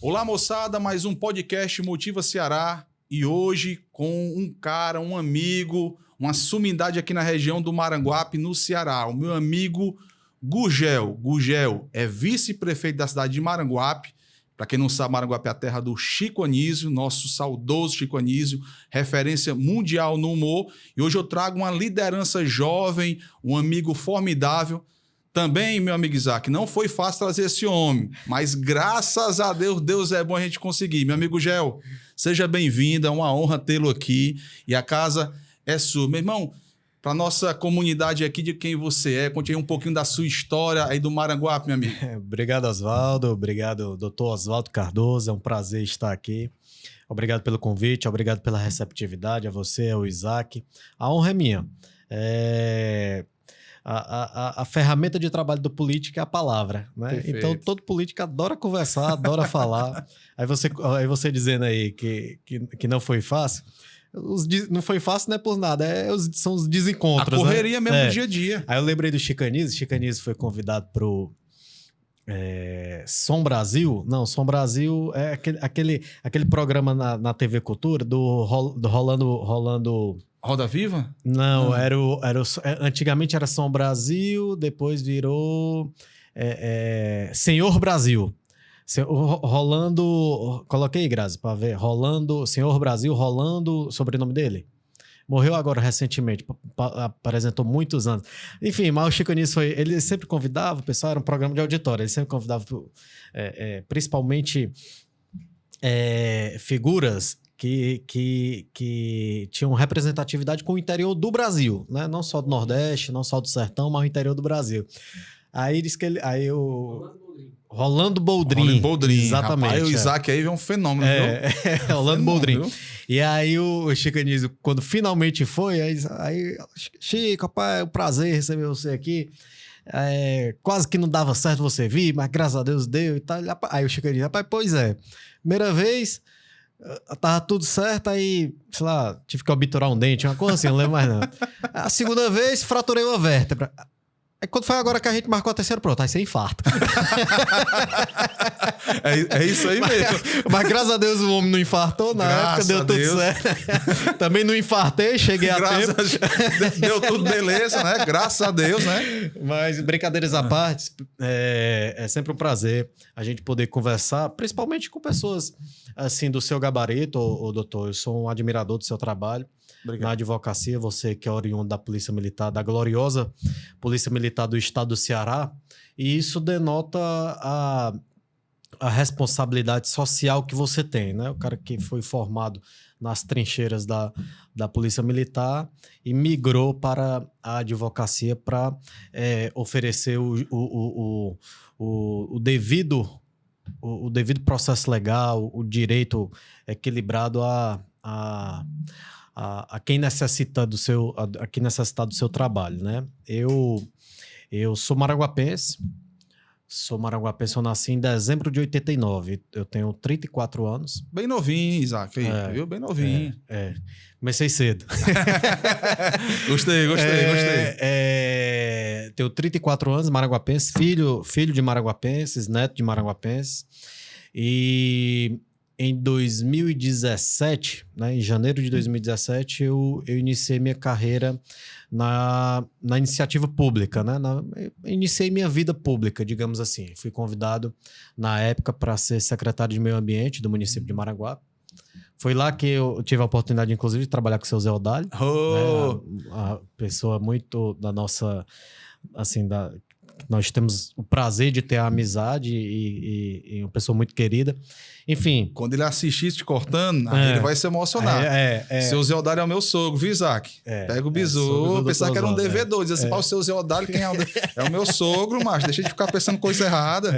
Olá, moçada, mais um podcast Motiva Ceará e hoje com um cara, um amigo, uma sumidade aqui na região do Maranguape, no Ceará, o meu amigo Gugel. Gugel é vice-prefeito da cidade de Maranguape. Para quem não sabe, Maranguape é a terra do Chico Anísio, nosso saudoso Chico Anísio, referência mundial no humor. E hoje eu trago uma liderança jovem, um amigo formidável. Também, meu amigo Isaac, não foi fácil trazer esse homem, mas graças a Deus, Deus é bom a gente conseguir. Meu amigo Gel, seja bem-vindo, é uma honra tê-lo aqui e a casa é sua. Meu irmão, para nossa comunidade aqui de quem você é, conte aí um pouquinho da sua história aí do Maranguape, meu amigo. Obrigado, Oswaldo. Obrigado, doutor Oswaldo Cardoso. É um prazer estar aqui. Obrigado pelo convite, obrigado pela receptividade, a você, ao Isaac. A honra é minha. A ferramenta de trabalho do político é a palavra, né? Então, todo político adora conversar, adora falar. Aí você dizendo aí que não foi fácil. Não foi fácil, não é por nada, são os desencontros. A correria, né? Mesmo no dia a dia. Aí eu lembrei do Chico Anísio. Chico Anísio foi convidado pro Som Brasil. Não, Som Brasil é aquele programa na TV Cultura do Rolando... Roda Viva? Não, antigamente era Som Brasil, depois virou Senhor Brasil. Rolando... Coloquei, Grazi, para ver. Senhor Brasil, Rolando, sobrenome dele. Morreu agora recentemente, apresentou muitos anos. Enfim, mas o Chico Anísio ele sempre convidava, o pessoal era um programa de auditório, ele sempre convidava principalmente figuras que tinham representatividade com o interior do Brasil, né? Não só do Nordeste, não só do Sertão, mas o interior do Brasil. Aí diz que Rolando Boldrin. Exatamente. Rapaz, o Isaac aí é um fenômeno, viu? Rolando Boldrin. E aí o Chico Anísio, quando finalmente foi, aí Chico, rapaz, é um prazer receber você aqui. Quase que não dava certo você vir, mas graças a Deus deu e tal. Aí o Chico Anísio, rapaz, pois é. Primeira vez, tava tudo certo, aí, sei lá, tive que obturar um dente, uma coisa assim, não lembro mais não. A segunda vez, fraturei uma vértebra. Aí quando foi agora que a gente marcou a terceira, pronto, aí você infarta. É isso aí mesmo. Mas graças a Deus o homem não infartou, na época deu tudo certo. Também não infartei, cheguei a tempo. Deu tudo beleza, né? Graças a Deus, né? Mas brincadeiras à parte, é sempre um prazer a gente poder conversar, principalmente com pessoas assim do seu gabarito, doutor. Eu sou um admirador do seu trabalho. Obrigado. Na advocacia, você que é oriundo da Polícia Militar, da gloriosa Polícia Militar do Estado do Ceará, e isso denota a responsabilidade social que você tem, né? O cara que foi formado nas trincheiras da Polícia Militar e migrou para a advocacia para oferecer o devido processo legal, o direito equilibrado a quem necessita do seu trabalho, né? Eu sou maranguapense, eu nasci em dezembro de 89, eu tenho 34 anos. Bem novinho, Isaac, aí, viu? Bem novinho. Comecei cedo. Gostei. Tenho 34 anos, maranguapense, filho de maranguapenses, neto de maranguapenses, e em 2017, né, em janeiro de 2017, eu iniciei minha carreira na iniciativa pública, né? Iniciei minha vida pública, digamos assim. Fui convidado, na época, para ser secretário de Meio Ambiente do município de Maranguape. Foi lá que eu tive a oportunidade, inclusive, de trabalhar com o seu Zé Odálio, né? A pessoa muito da nossa... assim, nós temos o prazer de ter a amizade e uma pessoa muito querida. Enfim. Quando ele assistir te cortando, ele vai se emocionar. Seu Zé Odálio é o meu sogro, viu, Isaac? Pega o bisu, pensar que era um devedor. Diz assim, o seu Zé Odálio, quem é o é o meu sogro, macho. Deixa de ficar pensando coisa errada.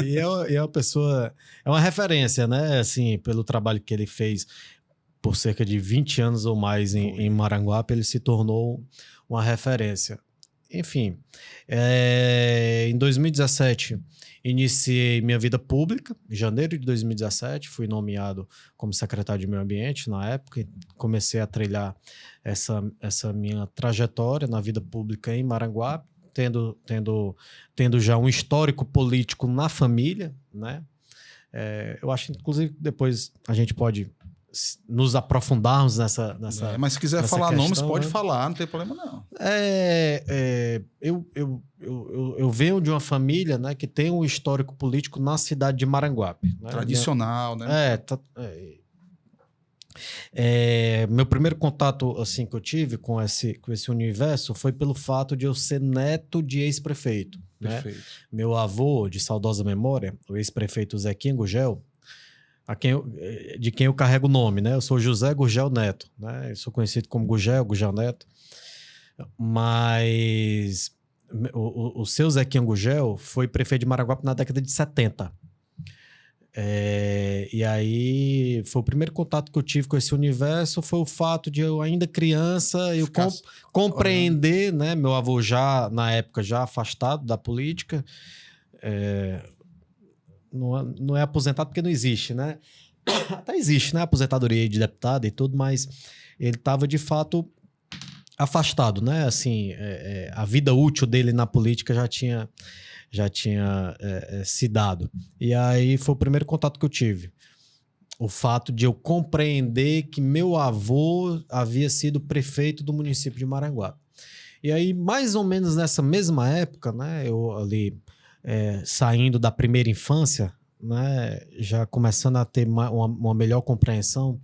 E é uma pessoa... É uma referência, né? Assim, pelo trabalho que ele fez por cerca de 20 anos ou mais em Maranguape, ele se tornou uma referência. Enfim, em 2017 iniciei minha vida pública. Em janeiro de 2017 fui nomeado como secretário de Meio Ambiente na época. Comecei a trilhar essa minha trajetória na vida pública em Maranguape, tendo já um histórico político na família, né? Eu acho, inclusive, depois a gente pode nos aprofundarmos nessa mas se quiser falar questão, nomes, pode né? falar, não tem problema não. Eu venho de uma família, né, que tem um histórico político na cidade de Maranguape. Né? Tradicional, né? Meu primeiro contato assim, que eu tive com esse universo foi pelo fato de eu ser neto de ex-prefeito. Né? Meu avô, de saudosa memória, o ex-prefeito Zequinha Gurgel, de quem eu carrego o nome, né? Eu sou José Gurgel Neto, né? Eu sou conhecido como Gurgel Neto, mas o seu Zequinha Gurgel foi prefeito de Maranguape na década de 70. E aí foi o primeiro contato que eu tive com esse universo, foi o fato de eu ainda criança compreender, né? Meu avô já, na época, já afastado da política, não é aposentado porque não existe, né? Até existe, né? Aposentadoria de deputado e tudo, mas ele estava de fato afastado, né? Assim, a vida útil dele na política já tinha se dado. E aí foi o primeiro contato que eu tive. O fato de eu compreender que meu avô havia sido prefeito do município de Maranguape. E aí, mais ou menos nessa mesma época, né? Eu ali saindo da primeira infância, né? Já começando a ter uma melhor compreensão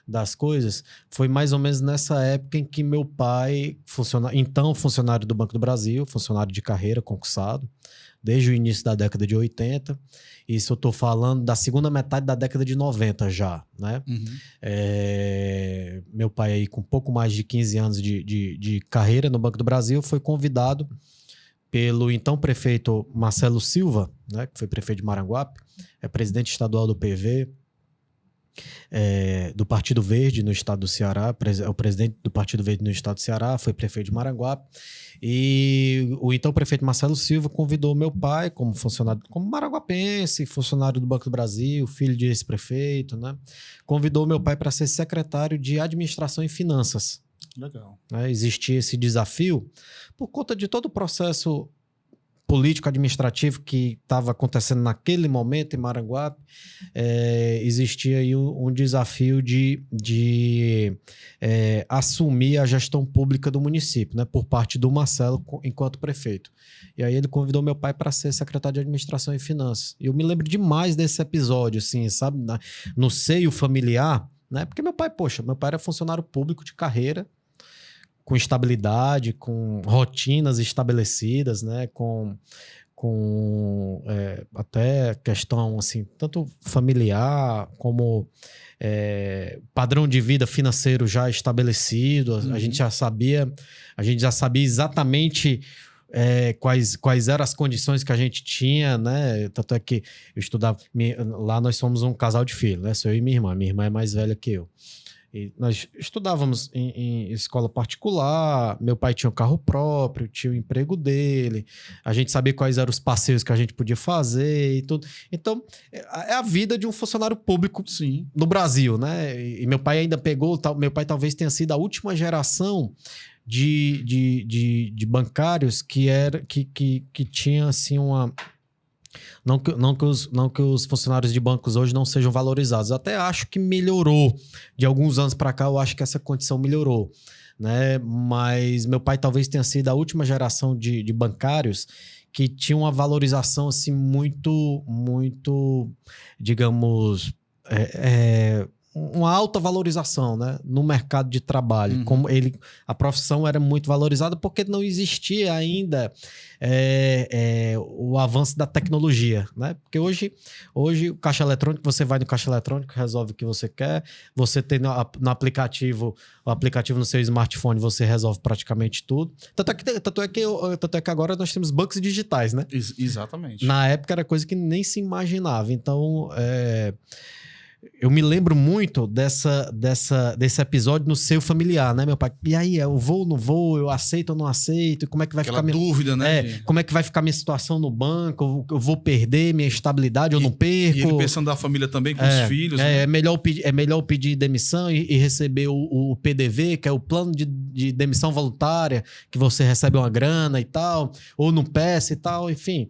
das coisas, foi mais ou menos nessa época em que meu pai, então funcionário do Banco do Brasil, funcionário de carreira, concursado, desde o início da década de 80. Isso eu estou falando da segunda metade da década de 90 já, né? Uhum. Meu pai aí com pouco mais de 15 anos de carreira no Banco do Brasil foi convidado pelo então prefeito Marcelo Silva, né, que foi prefeito de Maranguape, presidente estadual do PV, do Partido Verde no estado do Ceará, o presidente do Partido Verde no estado do Ceará, foi prefeito de Maranguape, e o então prefeito Marcelo Silva convidou meu pai como funcionário, como maranguapense, funcionário do Banco do Brasil, filho de ex-prefeito, né? Convidou meu pai para ser secretário de Administração e Finanças. Legal. Existia esse desafio por conta de todo o processo político-administrativo que estava acontecendo naquele momento em Maranguape. Existia aí um desafio de assumir a gestão pública do município, né, por parte do Marcelo enquanto prefeito. E aí ele convidou meu pai para ser secretário de Administração e Finanças. E eu me lembro demais desse episódio, assim, sabe, no seio familiar, né, porque meu pai era funcionário público de carreira, com estabilidade, com rotinas estabelecidas, né? com até questão assim, tanto familiar como padrão de vida financeiro já estabelecido. A gente já sabia exatamente quais eram as condições que a gente tinha, né? Tanto é que eu estudava lá, nós somos um casal de filhos, né? Sou eu e minha irmã é mais velha que eu. E nós estudávamos em escola particular, meu pai tinha um carro próprio, tinha o emprego dele, a gente sabia quais eram os passeios que a gente podia fazer e tudo. Então, é a vida de um funcionário público, sim, no Brasil, né? E meu pai ainda meu pai talvez tenha sido a última geração de bancários que tinha, assim, uma... Não que os funcionários de bancos hoje não sejam valorizados. Eu até acho que melhorou. De alguns anos para cá, eu acho que essa condição melhorou, né? Mas meu pai talvez tenha sido a última geração de bancários que tinha uma valorização assim, muito, muito, digamos... uma alta valorização, né, no mercado de trabalho. Uhum. Como a profissão era muito valorizada porque não existia ainda o avanço da tecnologia, né? Porque hoje o caixa eletrônico, você vai no caixa eletrônico, resolve o que você quer, você tem no aplicativo, o aplicativo no seu smartphone, você resolve praticamente tudo. Tanto é que agora nós temos bancos digitais, né? Exatamente. Na época era coisa que nem se imaginava. Então, eu me lembro muito desse episódio no seio familiar, né, meu pai? E aí, eu vou ou não vou? Eu aceito ou não aceito? Como é que vai Aquela ficar dúvida, né? Como é que vai ficar minha situação no banco? Eu vou perder minha estabilidade ou não perco? E ele pensando da família também, com os filhos. Né? É melhor eu pedir demissão e receber o PDV, que é o plano de demissão voluntária, que você recebe uma grana e tal, ou não peça e tal, enfim...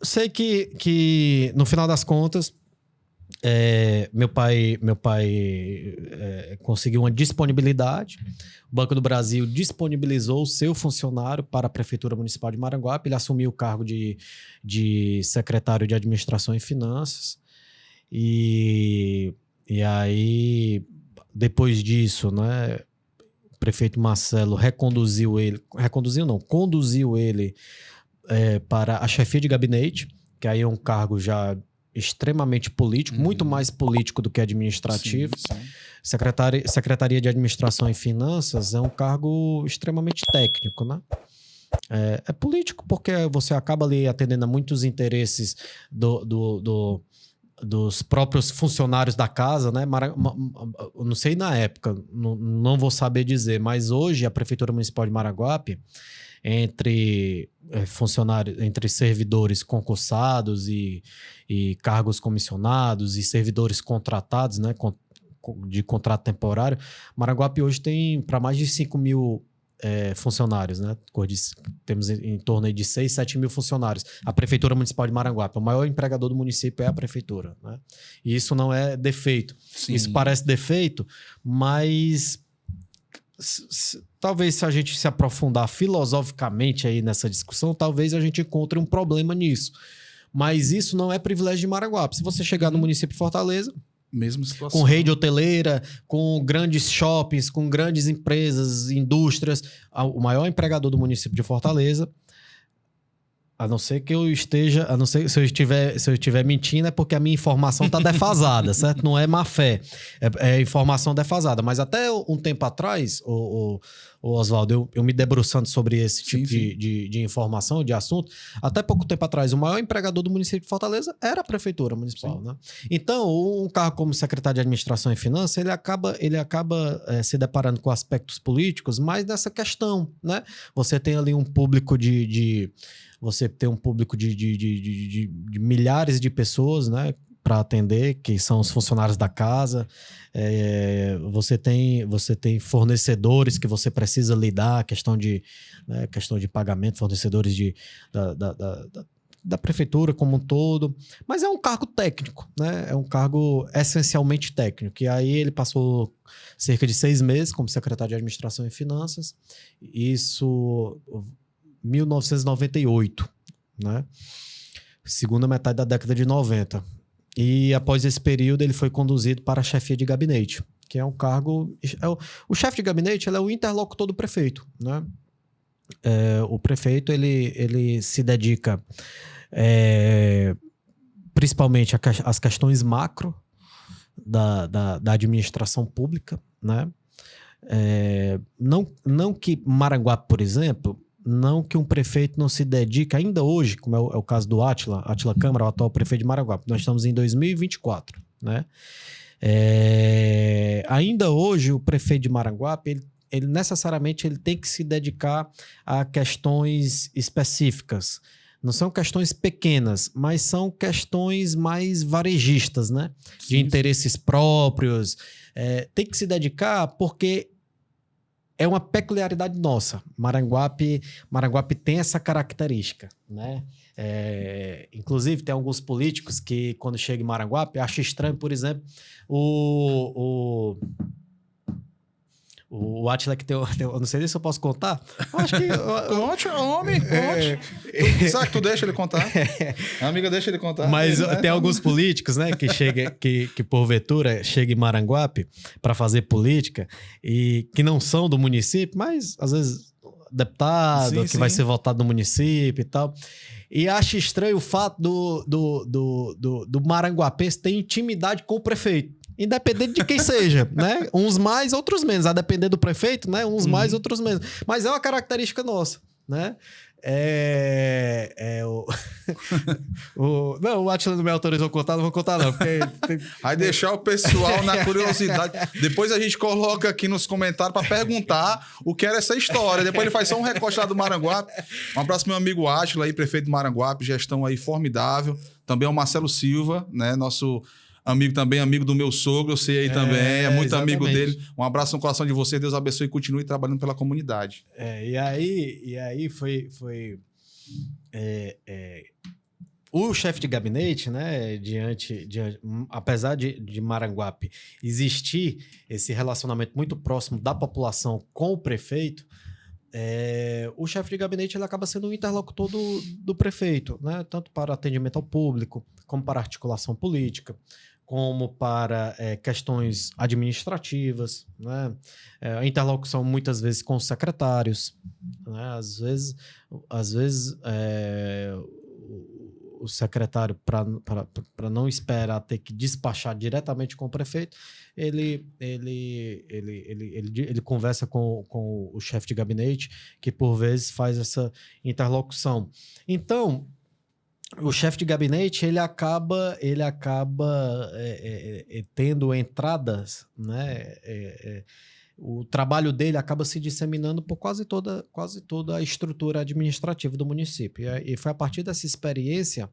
sei que no final das contas, meu pai conseguiu uma disponibilidade. O Banco do Brasil disponibilizou o seu funcionário para a Prefeitura Municipal de Maranguape. Ele assumiu o cargo de secretário de Administração e Finanças. E aí, depois disso, né, o prefeito Marcelo conduziu ele para a chefia de gabinete, que aí é um cargo já extremamente político, muito mais político do que administrativo. Sim. Secretaria de Administração e Finanças é um cargo extremamente técnico, né? É político porque você acaba ali atendendo a muitos interesses dos próprios funcionários da casa, né? Eu não sei na época, não vou saber dizer, mas hoje a Prefeitura Municipal de Maranguape, entre funcionários, entre servidores concursados e cargos comissionados e servidores contratados, né, de contrato temporário, Maranguape hoje tem para mais de 5 mil funcionários, né? Temos em torno aí de 6, 7 mil funcionários. A Prefeitura Municipal de Maranguape, o maior empregador do município é a Prefeitura, né? E isso não é defeito. Sim. Isso parece defeito, mas talvez se a gente se aprofundar filosoficamente aí nessa discussão, talvez a gente encontre um problema nisso. Mas isso não é privilégio de Maranguape. Se você chegar no município de Fortaleza, mesma situação, com rede hoteleira, com grandes shoppings, com grandes empresas, indústrias, o maior empregador do município de Fortaleza, a não ser que eu esteja, a não ser se eu estiver mentindo, é porque a minha informação está defasada, certo? Não é má fé, é informação defasada. Mas até um tempo atrás, o Oswaldo, eu me debruçando sobre esse tipo de informação, de assunto, até pouco tempo atrás, o maior empregador do município de Fortaleza era a Prefeitura Municipal, né? Então, um cargo como secretário de Administração e Finanças, ele acaba se deparando com aspectos políticos, mas nessa questão, né? Você tem ali um público você tem um público de milhares de pessoas, né, para atender, que são os funcionários da casa. Você tem fornecedores que você precisa lidar, questão de pagamento, fornecedores da prefeitura como um todo. Mas é um cargo técnico, né? É um cargo essencialmente técnico. E aí ele passou cerca de 6 meses como secretário de Administração e Finanças. Isso 1998, né? Segunda metade da década de 90. E após esse período ele foi conduzido para a chefia de gabinete, que é um cargo... O chefe de gabinete ele é o interlocutor do prefeito, né? O prefeito ele se dedica principalmente às questões macro da administração pública, né? Não que Maranguape, por exemplo, não que um prefeito não se dedique, ainda hoje, como é o caso do Átila Câmara, o atual prefeito de Maranguape, nós estamos em 2024, né? Ainda hoje, o prefeito de Maranguape, ele necessariamente ele tem que se dedicar a questões específicas. Não são questões pequenas, mas são questões mais varejistas, né? De interesses próprios. Tem que se dedicar porque é uma peculiaridade nossa. Maranguape tem essa característica, né? Inclusive, tem alguns políticos que, quando chegam em Maranguape, acham estranho, por exemplo, o Átila que tem... Eu não sei se eu posso contar. Eu acho que... Conte, homem, conte. Sabe que tu deixa ele contar? A amiga deixa ele contar. Mas tem alguns políticos, né, que porventura chegam em Maranguape para fazer política e que não são do município, mas às vezes deputado vai ser votado no município e tal. E acha estranho o fato do maranguapense ter intimidade com o prefeito. Independente de quem seja, né? Uns mais, outros menos. A depender do prefeito, né? Uns mais, outros menos. Mas é uma característica nossa, né? Não, o Átila não me autorizou a contar, não vou contar não. Vai deixar o pessoal na curiosidade. Depois a gente coloca aqui nos comentários para perguntar o que era essa história. Depois ele faz só um recorte lá do Maranguape. Um abraço pro meu amigo Átila aí, prefeito do Maranguape, gestão aí formidável. Também é o Marcelo Silva, né? Nosso... amigo também, amigo do meu sogro, eu sei aí também, é muito exatamente. Amigo dele. Um abraço no coração de vocês, Deus abençoe e continue trabalhando pela comunidade. E aí foi O chefe de gabinete, né, apesar de Maranguape existir esse relacionamento muito próximo da população com o prefeito, o chefe de gabinete ele acaba sendo o interlocutor do prefeito, né, tanto para atendimento ao público, como para articulação política, como para questões administrativas, né, a interlocução muitas vezes com os secretários, né, às vezes o secretário, para não esperar ter que despachar diretamente com o prefeito, ele conversa com o chefe de gabinete, que por vezes faz essa interlocução. Então, o chefe de gabinete ele acaba tendo entradas, né? O trabalho dele acaba se disseminando por quase toda a estrutura administrativa do município. E foi a partir dessa experiência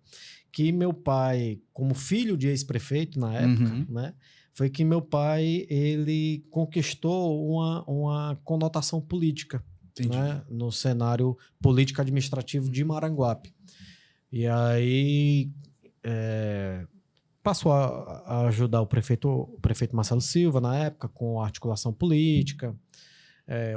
que meu pai, como filho de ex-prefeito na época, né, foi que meu pai ele conquistou uma conotação política, né, no cenário político-administrativo de Maranguape. E aí passou a ajudar o prefeito Marcelo Silva, na época, com a articulação política.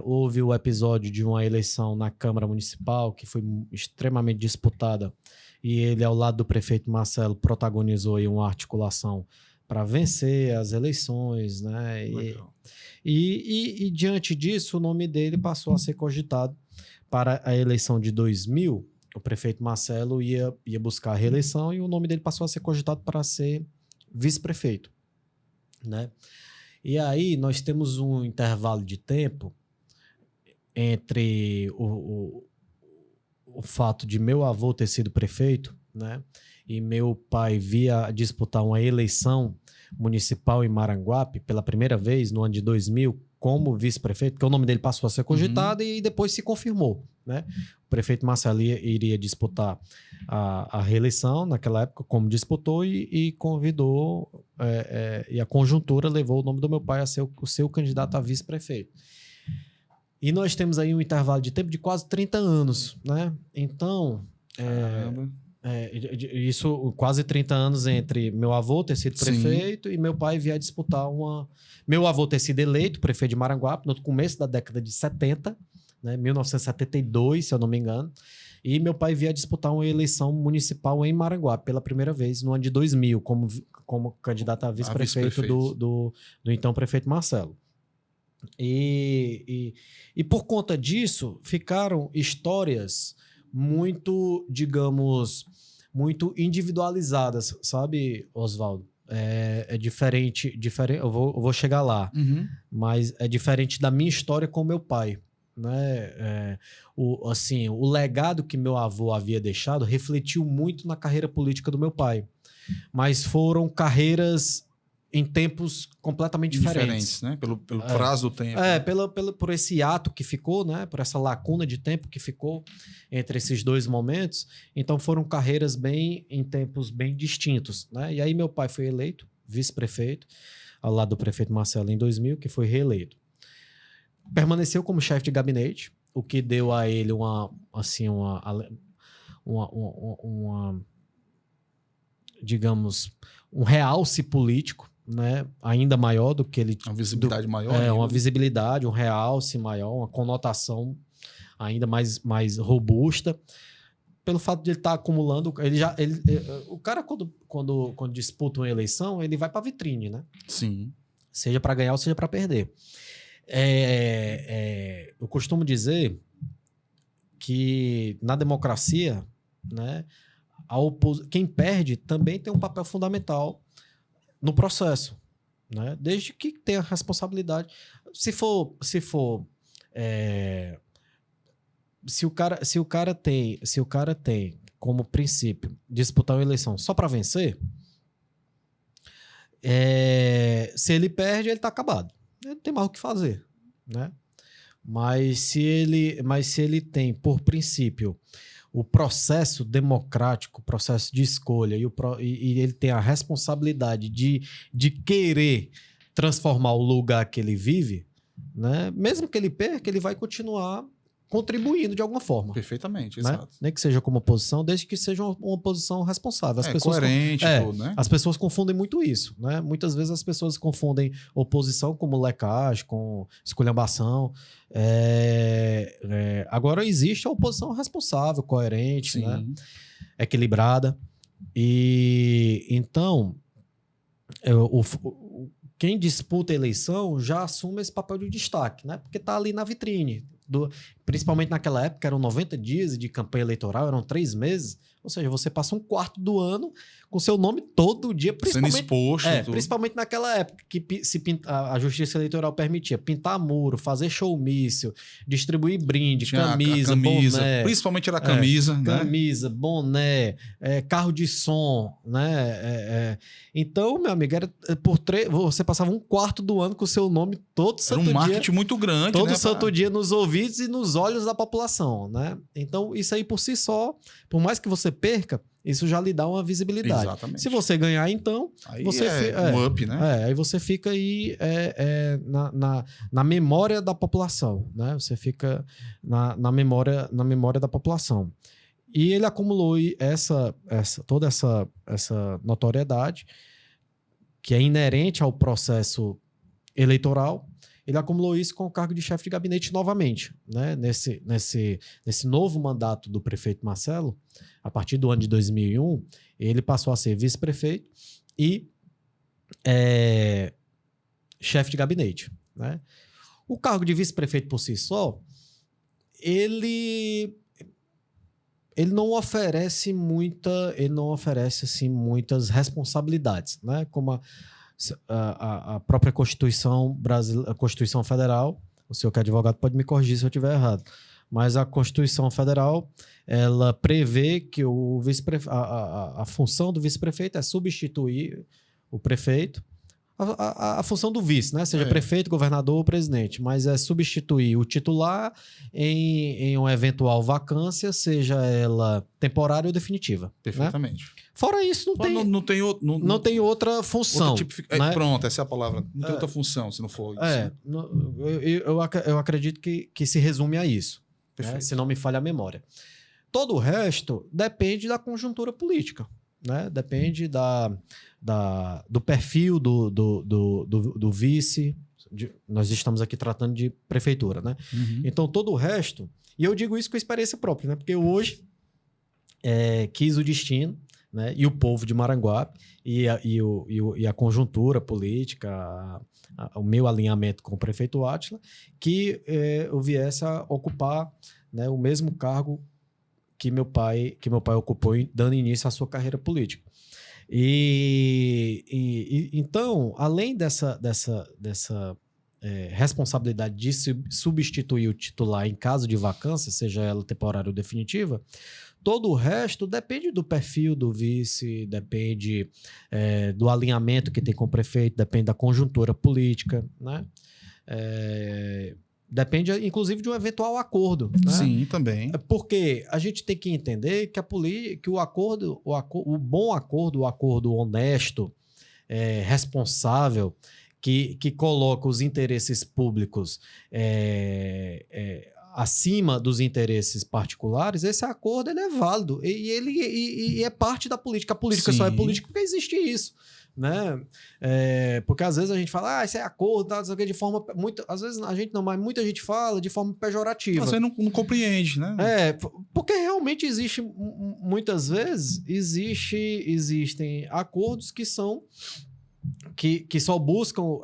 Houve o episódio de uma eleição na Câmara Municipal, que foi extremamente disputada, e ele, ao lado do prefeito Marcelo, protagonizou aí uma articulação para vencer as eleições, né? E diante disso, o nome dele passou a ser cogitado para a eleição de 2000. O prefeito Marcelo ia buscar a reeleição e o nome dele passou a ser cogitado para ser vice-prefeito, né? E aí nós temos um intervalo de tempo entre o fato de meu avô ter sido prefeito, né? E meu pai via disputar uma eleição municipal em Maranguape pela primeira vez no ano de 2000 como vice-prefeito, porque o nome dele passou a ser cogitado e depois se confirmou, né? O prefeito Marcelo iria disputar a reeleição naquela época, como disputou, e convidou, e a conjuntura levou o nome do meu pai a ser o seu candidato a vice-prefeito. E nós temos aí um intervalo de tempo de quase 30 anos, né? Então, isso, quase 30 anos entre meu avô ter sido prefeito e meu pai vir a disputar meu avô ter sido eleito prefeito de Maranguape no começo da década de 70, né, 1972, se eu não me engano, e meu pai vir a disputar uma eleição municipal em Maranguape pela primeira vez no ano de 2000, como candidato a vice-prefeito do então prefeito Marcelo. E por conta disso, ficaram histórias muito, digamos, muito individualizadas, sabe, Oswaldo? É diferente, eu vou chegar lá, mas é diferente da minha história com meu pai, né? O legado que meu avô havia deixado refletiu muito na carreira política do meu pai, mas foram carreiras em tempos completamente diferentes, né? Pelo prazo do tempo. Por esse ato que ficou, né? Por essa lacuna de tempo que ficou entre esses dois momentos. Então foram carreiras em tempos bem distintos, né? E aí meu pai foi eleito vice-prefeito, ao lado do prefeito Marcelo em 2000, que foi reeleito. Permaneceu como chefe de gabinete, o que deu a ele digamos, um realce político, né, ainda maior do que ele... Uma visibilidade maior. Uma visibilidade, um realce maior, uma conotação ainda mais robusta, pelo fato de ele estar acumulando... o cara, quando disputa uma eleição, ele vai para a vitrine, né? Sim. Seja para ganhar ou seja para perder. Eu costumo dizer que na democracia, né, quem perde também tem um papel fundamental no processo, né? Desde que tenha responsabilidade. Se o cara tem como princípio disputar uma eleição só para vencer, se ele perde, ele está acabado. Ele não tem mais o que fazer, né? Mas se ele tem por princípio o processo democrático, o processo de escolha, e ele tem a responsabilidade de querer transformar o lugar que ele vive, né? Mesmo que ele perca, ele vai continuar contribuindo de alguma forma. Perfeitamente, né? exato. Nem que seja como oposição, desde que seja uma oposição responsável. As pessoas coerente, tudo, né? As pessoas confundem muito isso, né? Muitas vezes as pessoas confundem oposição como lecagem, com esculhambação. Agora existe a oposição responsável, coerente, Sim. né? Equilibrada. E então, quem disputa a eleição já assume esse papel de destaque, né? Porque está ali na vitrine. Principalmente naquela época, eram 90 dias de campanha eleitoral, eram 3 meses. Ou seja, você passa um quarto do ano com seu nome todo dia. Sendo exposto. Principalmente naquela época que a Justiça Eleitoral permitia pintar muro, fazer showmício, distribuir brinde, camisa, boné. Principalmente era camisa, né? Camisa, boné, carro de som, né? Então, meu amigo, você passava um quarto do ano com o seu nome todo santo dia. Era um marketing muito grande, todo né? santo dia nos ouvidos e nos olhos da população, né? Então, isso aí por si só, por mais que você perca, isso já lhe dá uma visibilidade. Exatamente. Se você ganhar, então... Aí você um up, né? Aí você fica aí na memória da população, né? Você fica na memória da população. E ele acumulou toda essa notoriedade que é inerente ao processo eleitoral. Ele acumulou isso com o cargo de chefe de gabinete novamente, né? Nesse novo mandato do prefeito Marcelo, a partir do ano de 2001, ele passou a ser vice-prefeito e chefe de gabinete, né? O cargo de vice-prefeito por si só, ele não oferece assim, muitas responsabilidades, né? Como a própria Constituição brasileira, a Constituição Federal, o senhor que é advogado pode me corrigir se eu estiver errado, mas a Constituição Federal, ela prevê que a função do vice-prefeito é substituir o prefeito, a função do vice, né? Seja prefeito, governador ou presidente, mas é substituir o titular em uma eventual vacância, seja ela temporária ou definitiva. Perfeitamente. Né? Fora isso, não tem outra função. Né? Pronto, essa é a palavra. Não tem outra função, se não for isso. Eu acredito que se resume a isso, né? Se não me falha a memória. Todo o resto depende da conjuntura política, né? Depende do perfil do vice. Nós estamos aqui tratando de prefeitura, né? Uhum. Então, todo o resto... E eu digo isso com experiência própria, né? Porque hoje quis o destino, né? E o povo de Maranguape e a conjuntura política, o meu alinhamento com o prefeito Átila, que eu viesse a ocupar, né, o mesmo cargo que meu pai ocupou, dando início à sua carreira política. Então, além dessa responsabilidade de substituir o titular em caso de vacância, seja ela temporária ou definitiva, todo o resto depende do perfil do vice, depende do alinhamento que tem com o prefeito, depende da conjuntura política, né? Depende, inclusive, de um eventual acordo. Né? Sim, também. Porque a gente tem que entender que o bom acordo, o acordo honesto, responsável, que coloca os interesses públicos acima dos interesses particulares, esse acordo ele é válido e é parte da política. A política Sim. só é política porque existe isso. Né? Porque às vezes a gente fala, isso é acordo, tá, de forma muito, às vezes a gente não, mas muita gente fala de forma pejorativa. Você não compreende, né? Porque realmente muitas vezes existem acordos que são que só buscam o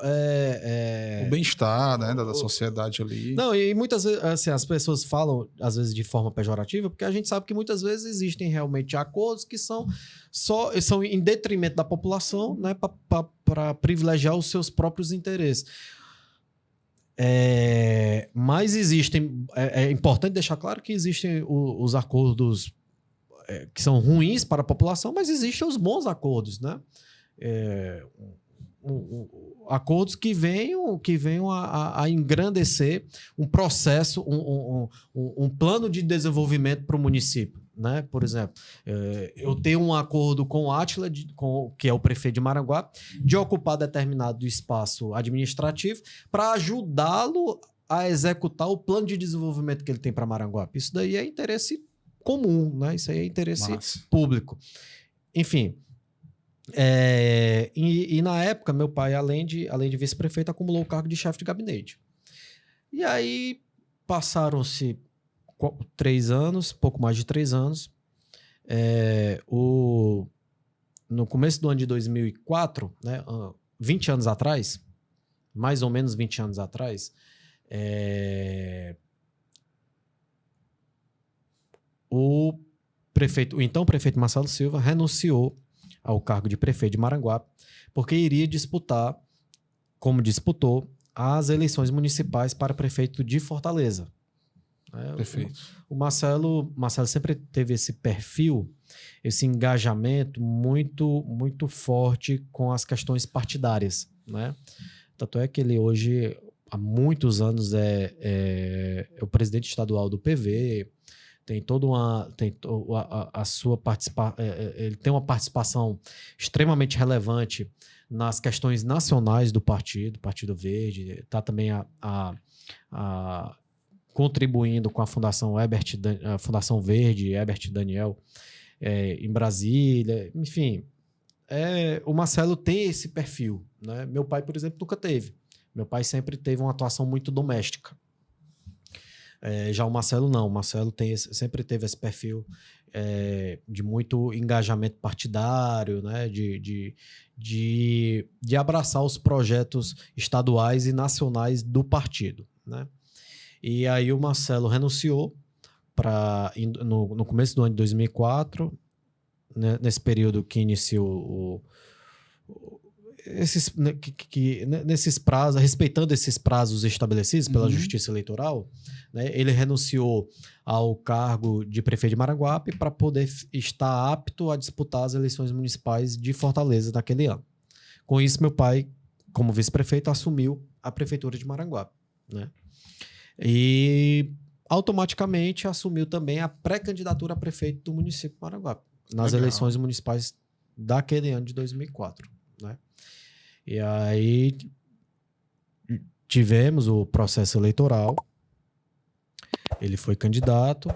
bem-estar, né, da sociedade ali. Não, e muitas vezes assim, as pessoas falam, às vezes, de forma pejorativa, porque a gente sabe que muitas vezes existem realmente acordos que são em detrimento da população, né, para privilegiar os seus próprios interesses. Mas existem... É importante deixar claro que existem os acordos que são ruins para a população, mas existem os bons acordos, né? Acordos que venham a engrandecer um processo, um plano de desenvolvimento para o município, né? Por exemplo, eu tenho um acordo com o Átila, que é o prefeito de Maranguape, de ocupar determinado espaço administrativo para ajudá-lo a executar o plano de desenvolvimento que ele tem para Maranguape. Isso daí é interesse comum, né? Isso aí é interesse público. Enfim, e na época, meu pai, além de vice-prefeito, acumulou o cargo de chefe de gabinete. E aí, passaram-se 3 anos, pouco mais de 3 anos. No começo do ano de 2004, né, 20 anos atrás, mais ou menos 20 anos atrás, o então prefeito Marcelo Silva renunciou ao cargo de prefeito de Maranguape porque iria disputar, como disputou, as eleições municipais para prefeito de Fortaleza. Perfeito. O Marcelo sempre teve esse perfil, esse engajamento muito, muito forte com as questões partidárias, né? Tanto é que ele hoje, há muitos anos, é o presidente estadual do PV, tem toda a sua participação, ele tem uma participação extremamente relevante nas questões nacionais do Partido Verde, está também contribuindo com a Fundação Verde, Herbert Daniel, em Brasília, enfim. O Marcelo tem esse perfil, né? Meu pai, por exemplo, nunca teve. Meu pai sempre teve uma atuação muito doméstica. Já o Marcelo não. O Marcelo sempre teve esse perfil de muito engajamento partidário, né? De abraçar os projetos estaduais e nacionais do partido, né? E aí o Marcelo renunciou no começo do ano de 2004, né, nesse período que iniciou nesses prazos, respeitando esses prazos estabelecidos pela Justiça Eleitoral, né, ele renunciou ao cargo de prefeito de Maranguape para poder estar apto a disputar as eleições municipais de Fortaleza naquele ano. Com isso, meu pai, como vice-prefeito, assumiu a prefeitura de Maranguape, né? E automaticamente assumiu também a pré-candidatura a prefeito do município de Maranguape, nas eleições municipais daquele ano de 2004, né? E aí tivemos o processo eleitoral, ele foi candidato,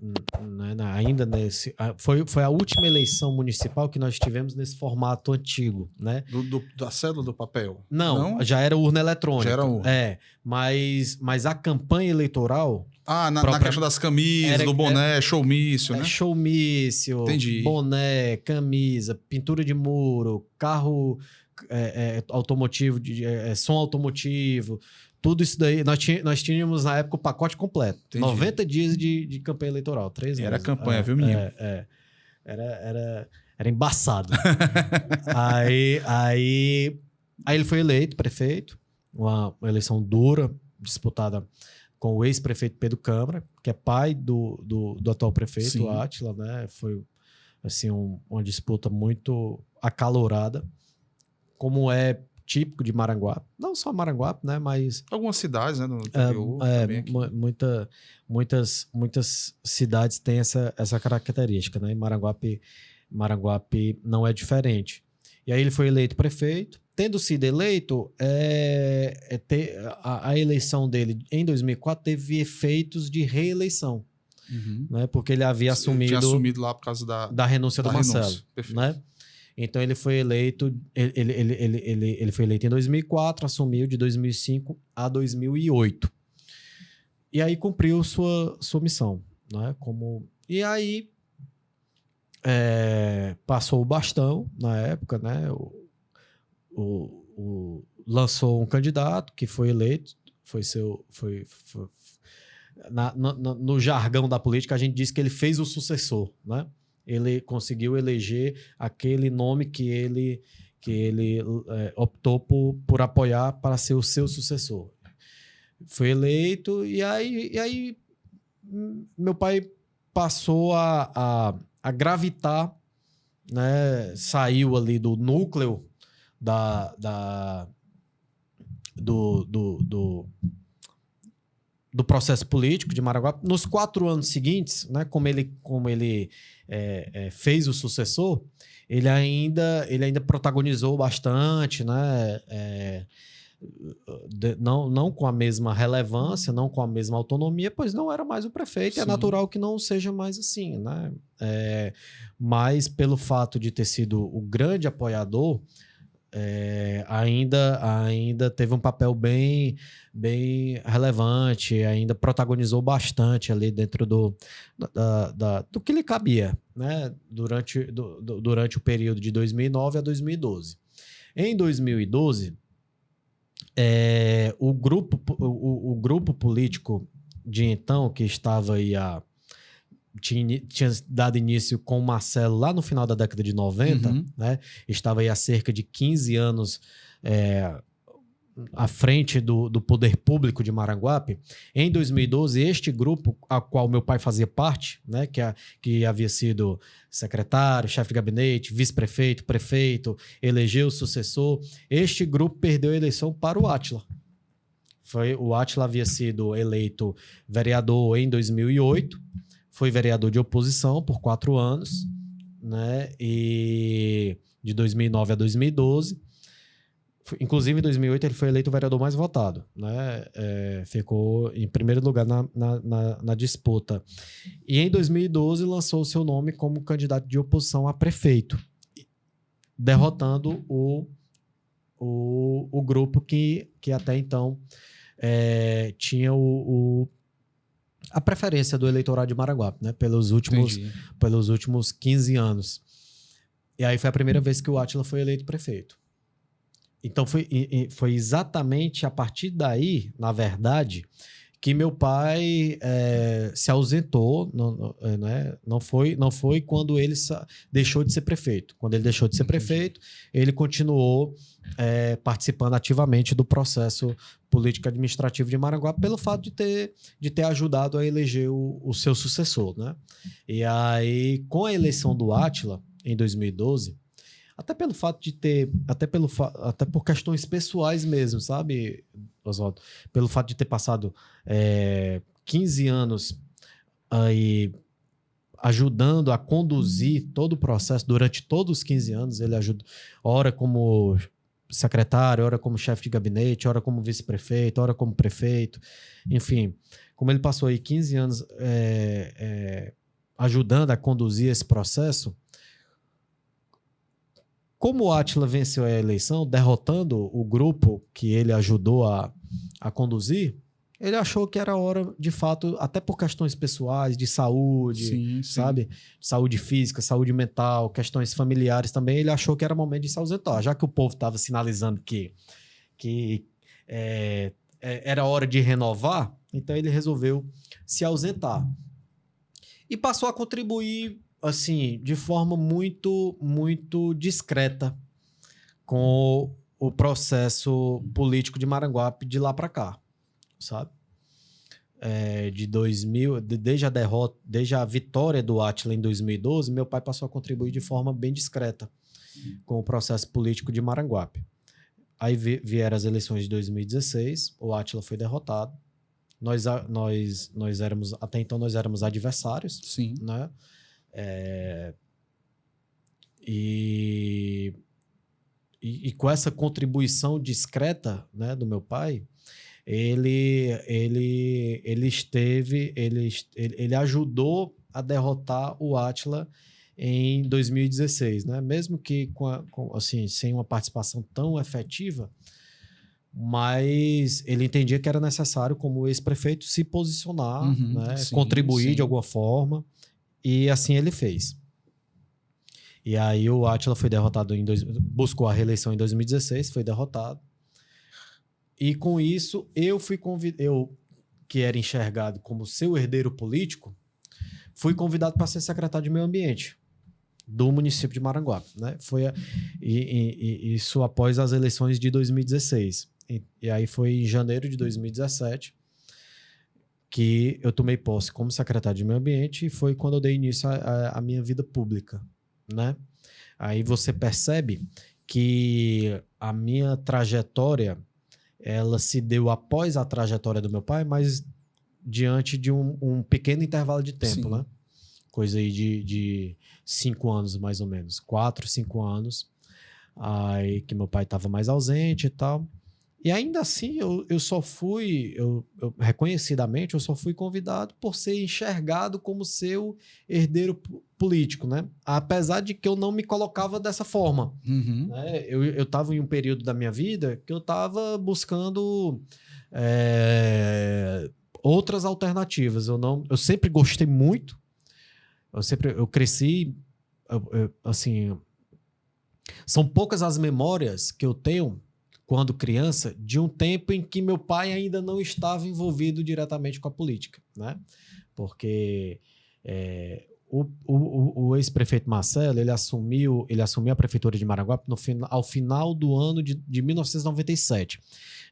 né, ainda foi a última eleição municipal que nós tivemos nesse formato antigo, né? Da cédula do papel? Não, já era urna eletrônica. Já era urna. Mas a campanha eleitoral... na questão das camisas, do boné, showmício, né? Showmício, boné, camisa, pintura de muro, carro automotivo, som automotivo... Tudo isso daí, nós tínhamos na época o pacote completo. Entendi. 90 dias de campanha eleitoral, 3 meses. Era campanha, viu, menino? Era embaçado. aí ele foi eleito prefeito, uma eleição dura, disputada com o ex-prefeito Pedro Câmara, que é pai do atual prefeito, sim, Átila, né? Foi assim, uma disputa muito acalorada, como é típico de Maranguape. Não só Maranguape, né? Mas... algumas cidades, né? Muitas cidades têm essa característica, né? E Maranguape não é diferente. E aí ele foi eleito prefeito. Tendo sido eleito, a eleição dele em 2004 teve efeitos de reeleição. Né? Porque ele havia assumido... tinha assumido lá por causa da renúncia do Marcelo. Perfeito. Né? Então ele foi eleito, ele foi eleito em 2004, assumiu de 2005 a 2008. E aí cumpriu sua missão, né? E aí passou o bastão na época, né? Lançou um candidato que foi eleito, no jargão da política a gente diz que ele fez o sucessor, né? Ele conseguiu eleger aquele nome que ele optou por apoiar para ser o seu sucessor. Foi eleito e aí meu pai passou a gravitar, né? Saiu ali do núcleo do processo político de Maranguape. Nos 4 anos seguintes, né, como ele fez o sucessor, ele ainda protagonizou bastante, né, não com a mesma relevância, não com a mesma autonomia, pois não era mais o prefeito. Sim. É natural que não seja mais assim, né? Mas pelo fato de ter sido o grande apoiador, ainda teve um papel bem relevante, ainda protagonizou bastante ali dentro do que lhe cabia, né? Durante o período de 2009 a 2012. Em 2012, o grupo político de então, que estava aí tinha dado início com o Marcelo lá no final da década de 90, né? Estava aí há cerca de 15 anos à frente do poder público de Maranguape. Em 2012, este grupo, a qual meu pai fazia parte, né? Que havia sido secretário, chefe de gabinete, vice-prefeito, prefeito, elegeu o sucessor, este grupo perdeu a eleição para o Átila. O Átila havia sido eleito vereador em 2008, foi vereador de oposição por 4 anos, né? E de 2009 a 2012. Inclusive, em 2008, ele foi eleito o vereador mais votado, né? Ficou em primeiro lugar na disputa. E em 2012, lançou o seu nome como candidato de oposição a prefeito, derrotando o grupo que até então tinha a preferência do eleitorado de Maranguape, né? Pelos últimos 15 anos. E aí foi a primeira vez que o Átila foi eleito prefeito. Então foi exatamente a partir daí, na verdade, que meu pai se ausentou, né? Não foi quando ele deixou de ser prefeito. Quando ele deixou de ser prefeito, ele continuou participando ativamente do processo político-administrativo de Maranguape pelo fato de ter ajudado a eleger o seu sucessor, né? E aí, com a eleição do Átila, em 2012, até pelo fato de ter, até por questões pessoais mesmo, sabe, Oswaldo? Pelo fato de ter passado 15 anos aí ajudando a conduzir todo o processo, durante todos os 15 anos, ele ajuda, ora como secretário, ora como chefe de gabinete, ora como vice-prefeito, ora como prefeito, enfim, como ele passou aí 15 anos ajudando a conduzir esse processo. Como o Átila venceu a eleição, derrotando o grupo que ele ajudou a conduzir, ele achou que era hora, de fato, até por questões pessoais, de saúde, sim, sabe? Saúde física, saúde mental, questões familiares também, ele achou que era momento de se ausentar. Já que o povo estava sinalizando que era hora de renovar, então ele resolveu se ausentar. E passou a contribuir assim, de forma muito, muito discreta com o processo político de Maranguape de lá para cá, sabe? De 2000, desde a vitória do Átila em 2012, meu pai passou a contribuir de forma bem discreta com o processo político de Maranguape. Aí vieram as eleições de 2016, o Átila foi derrotado. Até então nós éramos adversários, sim, né? E com essa contribuição discreta, né, do meu pai, ele ajudou a derrotar o Átila em 2016, né? Mesmo que assim, sem uma participação tão efetiva, mas ele entendia que era necessário, como ex-prefeito, se posicionar, né, sim, contribuir de alguma forma. E assim ele fez. E aí o Átila foi derrotado buscou a reeleição em 2016, foi derrotado. E com isso, eu que era enxergado como seu herdeiro político, fui convidado para ser secretário de Meio Ambiente do município de Maranguape, né? Isso após as eleições de 2016. E aí foi em janeiro de 2017 que eu tomei posse como secretário de Meio Ambiente, e foi quando eu dei início à minha vida pública, né? Aí você percebe que a minha trajetória, ela se deu após a trajetória do meu pai, mas diante de um pequeno intervalo de tempo, sim, né? Coisa aí de 5 anos, mais ou menos. 4, 5 anos. Aí que meu pai estava mais ausente e tal. E ainda assim, eu só fui, reconhecidamente, eu só fui convidado por ser enxergado como seu herdeiro político, né? Apesar de que eu não me colocava dessa forma. Uhum. Né? Eu estava em um período da minha vida que eu estava buscando outras alternativas. Eu sempre gostei muito, eu cresci, assim, são poucas as memórias que eu tenho quando criança, de um tempo em que meu pai ainda não estava envolvido diretamente com a política, né? Porque o ex-prefeito Marcelo, ele assumiu a prefeitura de Maranguape ao final do ano de 1997.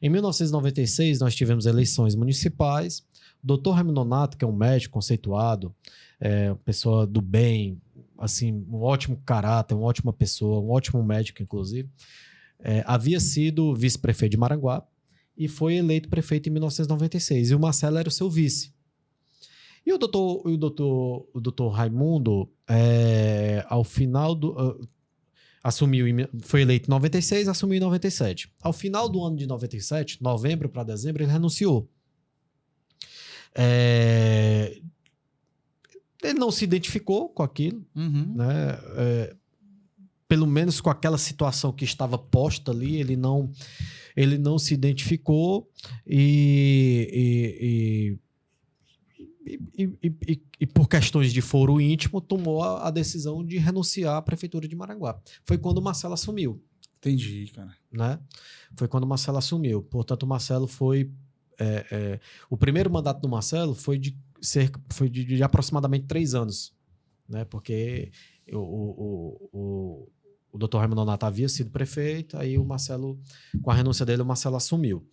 Em 1996, nós tivemos eleições municipais. O Dr. Raimundo Nonato, que é um médico conceituado, pessoa do bem, assim, um ótimo caráter, uma ótima pessoa, um ótimo médico, inclusive, havia sido vice-prefeito de Maranguape e foi eleito prefeito em 1996. E o Marcelo era o seu vice. E o doutor Raimundo, ao final do... foi eleito em 96, assumiu em 97. Ao final do ano de 97, novembro para dezembro, ele renunciou. Ele não se identificou com aquilo, né? Pelo menos com aquela situação que estava posta ali, ele não se identificou e por questões de foro íntimo tomou a decisão de renunciar à prefeitura de Maranguape. Foi quando o Marcelo assumiu. Entendi, cara. Né? Foi quando o Marcelo assumiu. Portanto, o Marcelo foi... o primeiro mandato do Marcelo foi de aproximadamente 3 anos, né? Porque o Dr. Raimundo Nonato havia sido prefeito, aí o Marcelo, com a renúncia dele, o Marcelo assumiu.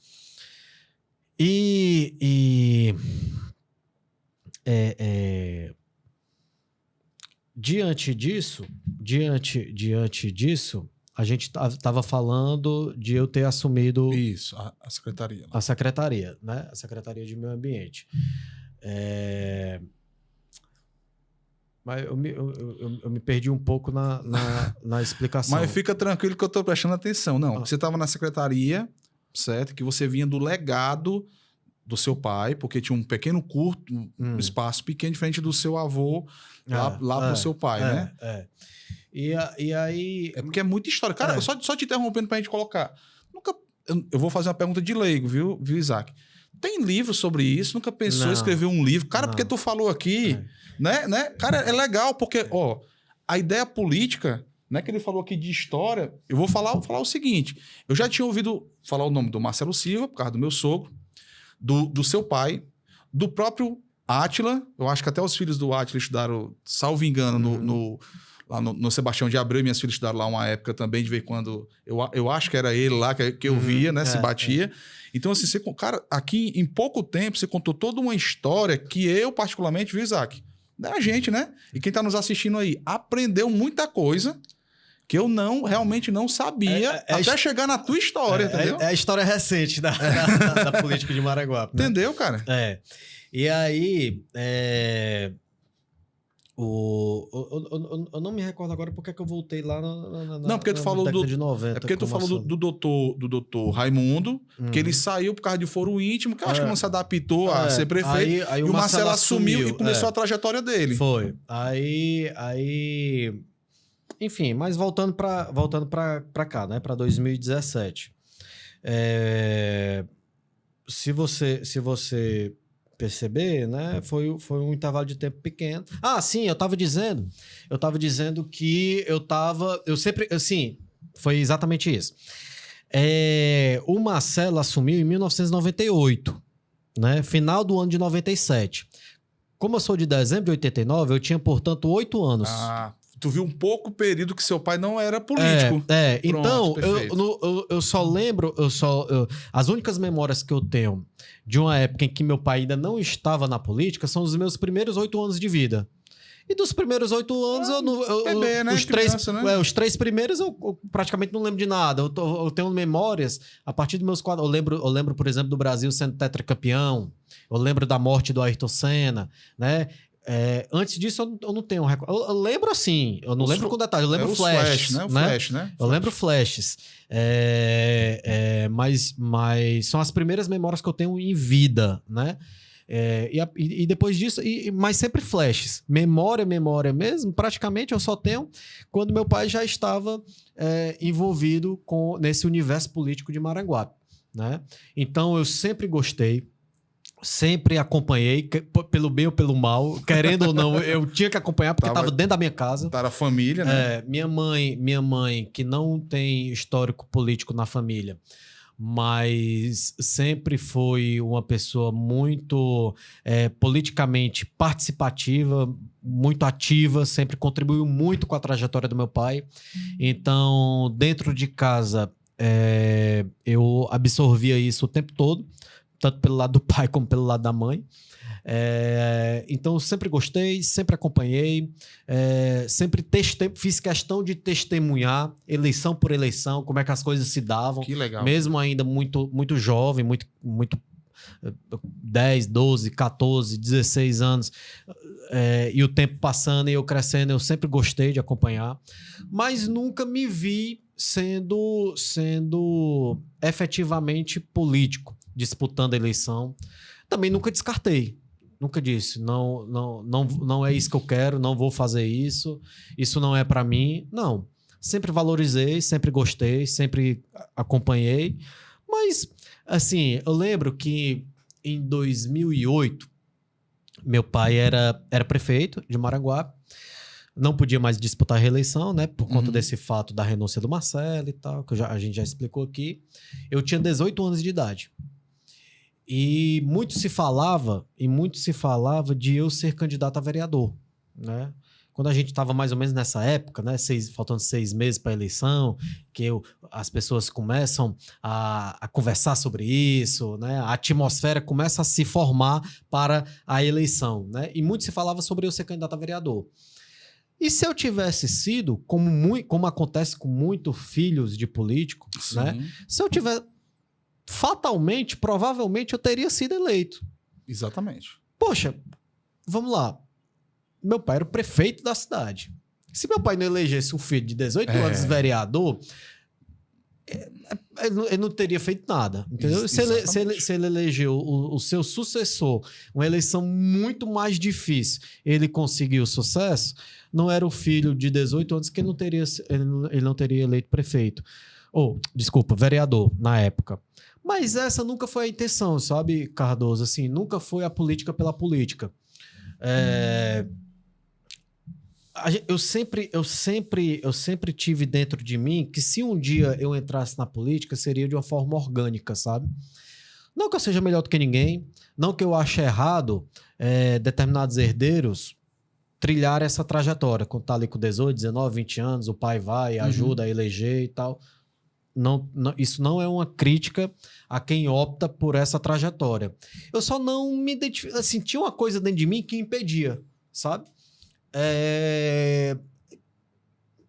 Diante disso, a gente estava falando de eu ter assumido... Isso, a secretaria. A secretaria, né? A Secretaria de Meio Ambiente. Mas eu me perdi um pouco na explicação. Mas fica tranquilo que eu estou prestando atenção. Não, você estava na secretaria, certo? Que você vinha do legado do seu pai, porque tinha um pequeno curto, um espaço pequeno, diferente do seu avô, lá pro seu pai, né? E aí... É porque é muita história. Cara, só te interrompendo pra gente colocar. Eu vou fazer uma pergunta de leigo, viu, Isaac? Tem livro sobre isso? Nunca pensou em escrever um livro? Cara, porque tu falou aqui, né? Cara, é legal, porque, a ideia política, né, que ele falou aqui de história, eu vou falar o seguinte. Eu já tinha ouvido falar o nome do Marcelo Silva, por causa do meu sogro, do seu pai, do próprio Átila. Eu acho que até os filhos do Átila estudaram, salvo engano, lá no Sebastião de Abreu. Minhas filhas estudaram lá uma época também, de vez em quando. Eu acho que era ele lá que eu via, né? Se batia. Então, assim, cara, aqui em pouco tempo você contou toda uma história que eu, particularmente, viu, Isaac? A gente, né? E quem tá nos assistindo aí, aprendeu muita coisa que eu realmente não sabia até chegar na tua história, entendeu? É a história recente da política de Maranguape, né? Entendeu, cara? E aí... Eu não me recordo agora porque que eu voltei lá não, porque tu falou de 90. É porque tu falou do doutor Raimundo, que ele saiu por causa de foro íntimo, que eu acho que não se adaptou a ser prefeito. Aí o Marcelo assumiu e começou a trajetória dele. Foi. Aí... Enfim, mas voltando para cá, né? Para 2017. Se você perceber, né? Foi um intervalo de tempo pequeno. Sim, eu estava dizendo que eu sempre, assim, foi exatamente isso. O Marcelo assumiu em 1998, né? Final do ano de 97. Como eu sou de dezembro de 89, eu tinha, portanto, 8 anos. Tu viu um pouco o período que seu pai não era político. Pronto, então, eu só lembro... as únicas memórias que eu tenho de uma época em que meu pai ainda não estava na política são os meus primeiros 8 anos de vida. E dos primeiros 8 anos, bebê, né? Os 3 primeiros eu praticamente não lembro de nada. Eu tenho memórias a partir dos meus 4... Eu lembro, por exemplo, do Brasil sendo tetracampeão. Eu lembro da morte do Ayrton Senna, né? Antes disso, eu não tenho recordo. Eu lembro assim, eu não lembro com detalhe, eu lembro flashes. Flash, né? O flash, né? Eu lembro flashes. Mas são as primeiras memórias que eu tenho em vida, né? E depois disso, mas sempre flashes. Memória mesmo, praticamente eu só tenho quando meu pai já estava envolvido nesse universo político de Maranguape, né? Então eu sempre gostei, sempre acompanhei, pelo bem ou pelo mal, querendo ou não, eu tinha que acompanhar porque estava dentro da minha casa. Tá a família, né? Minha mãe, que não tem histórico político na família, mas sempre foi uma pessoa muito politicamente participativa, muito ativa, sempre contribuiu muito com a trajetória do meu pai. Então, dentro de casa, eu absorvia isso o tempo todo, tanto pelo lado do pai como pelo lado da mãe. Então, eu sempre gostei, sempre acompanhei, sempre fiz questão de testemunhar, eleição por eleição, como é que as coisas se davam. Que legal. Mesmo ainda muito, muito jovem, muito 10, 12, 14, 16 anos, e o tempo passando e eu crescendo, eu sempre gostei de acompanhar, mas nunca me vi sendo efetivamente político, disputando a eleição. Também nunca descartei. Nunca disse, não é isso que eu quero, não vou fazer isso não é para mim. Não. Sempre valorizei, sempre gostei, sempre acompanhei. Mas, assim, eu lembro que em 2008, meu pai era prefeito de Maranguape, não podia mais disputar a reeleição, né? Por conta desse fato da renúncia do Marcelo e tal, que a gente já explicou aqui. Eu tinha 18 anos de idade. E muito se falava de eu ser candidato a vereador, né? Quando a gente estava mais ou menos nessa época, né, faltando 6 meses para a eleição, que as pessoas começam a conversar sobre isso, né? A atmosfera começa a se formar para a eleição, né? E muito se falava sobre eu ser candidato a vereador. E se eu tivesse sido, como acontece com muitos filhos de político, né? Se eu tiver... fatalmente, provavelmente, eu teria sido eleito. Exatamente. Poxa, vamos lá. Meu pai era o prefeito da cidade. Se meu pai não elegesse um filho de 18 anos vereador, ele não teria feito nada. Entendeu? Se ele elegeu o seu sucessor, uma eleição muito mais difícil, ele conseguiu sucesso, não era o filho de 18 anos que ele não teria eleito prefeito. Desculpa, vereador, na época. Mas essa nunca foi a intenção, sabe, Cardoso? Assim, nunca foi a política pela política. Eu sempre tive dentro de mim que se um dia eu entrasse na política, seria de uma forma orgânica, sabe? Não que eu seja melhor do que ninguém, não que eu ache errado determinados herdeiros trilhar essa trajetória. Quando tá ali com 18, 19, 20 anos, o pai vai, ajuda a eleger e tal. Não, isso não é uma crítica a quem opta por essa trajetória. Eu só não me identifico... Assim, tinha uma coisa dentro de mim que impedia, sabe?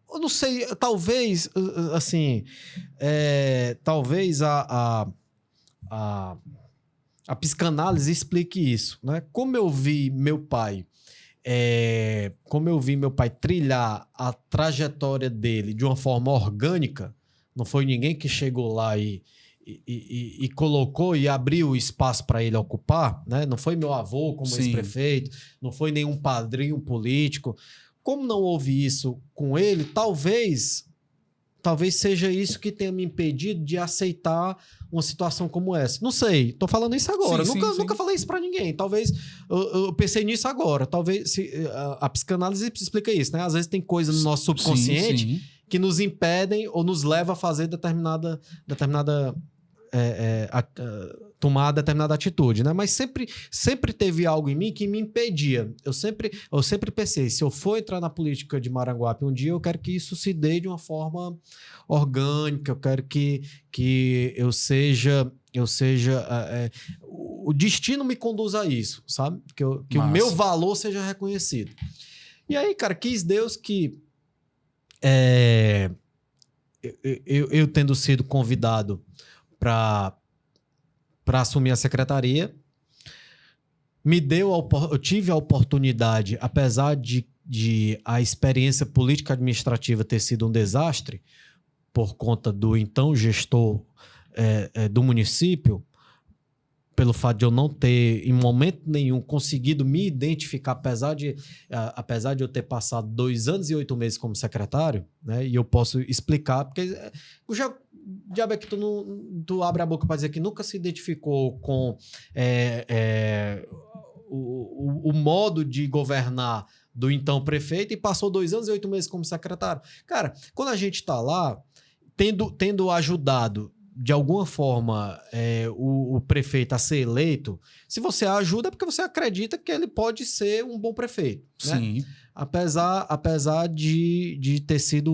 Eu não sei, talvez, assim... talvez a psicanálise explique isso, né? Como eu vi meu pai trilhar a trajetória dele de uma forma orgânica. Não foi ninguém que chegou lá e colocou e abriu o espaço para ele ocupar, né? Não foi meu avô como ex-prefeito, não foi nenhum padrinho político. Como não houve isso com ele, talvez seja isso que tenha me impedido de aceitar uma situação como essa. Não sei, tô falando isso agora. Nunca falei isso para ninguém. Talvez eu pensei nisso agora. Talvez a psicanálise explica isso, né? Às vezes tem coisa no nosso subconsciente que nos impedem ou nos leva a fazer tomar determinada atitude, né? Mas sempre teve algo em mim que me impedia. Eu sempre pensei, se eu for entrar na política de Maranguape um dia, eu quero que isso se dê de uma forma orgânica, eu quero que eu seja o destino me conduza a isso, sabe? Que o meu valor seja reconhecido. E aí, cara, quis Deus que eu tendo sido convidado para assumir a secretaria, eu tive a oportunidade, apesar de a experiência política administrativa ter sido um desastre, por conta do então gestor do município, pelo fato de eu não ter, em momento nenhum, conseguido me identificar, apesar de eu ter passado 2 anos e 8 meses como secretário, né? E eu posso explicar, porque já diabo é que tu abre a boca para dizer que nunca se identificou com o modo de governar do então prefeito e passou 2 anos e 8 meses como secretário. Cara, quando a gente está lá, tendo ajudado de alguma forma o prefeito a ser eleito, se você ajuda é porque você acredita que ele pode ser um bom prefeito. Sim. Né? Apesar de ter sido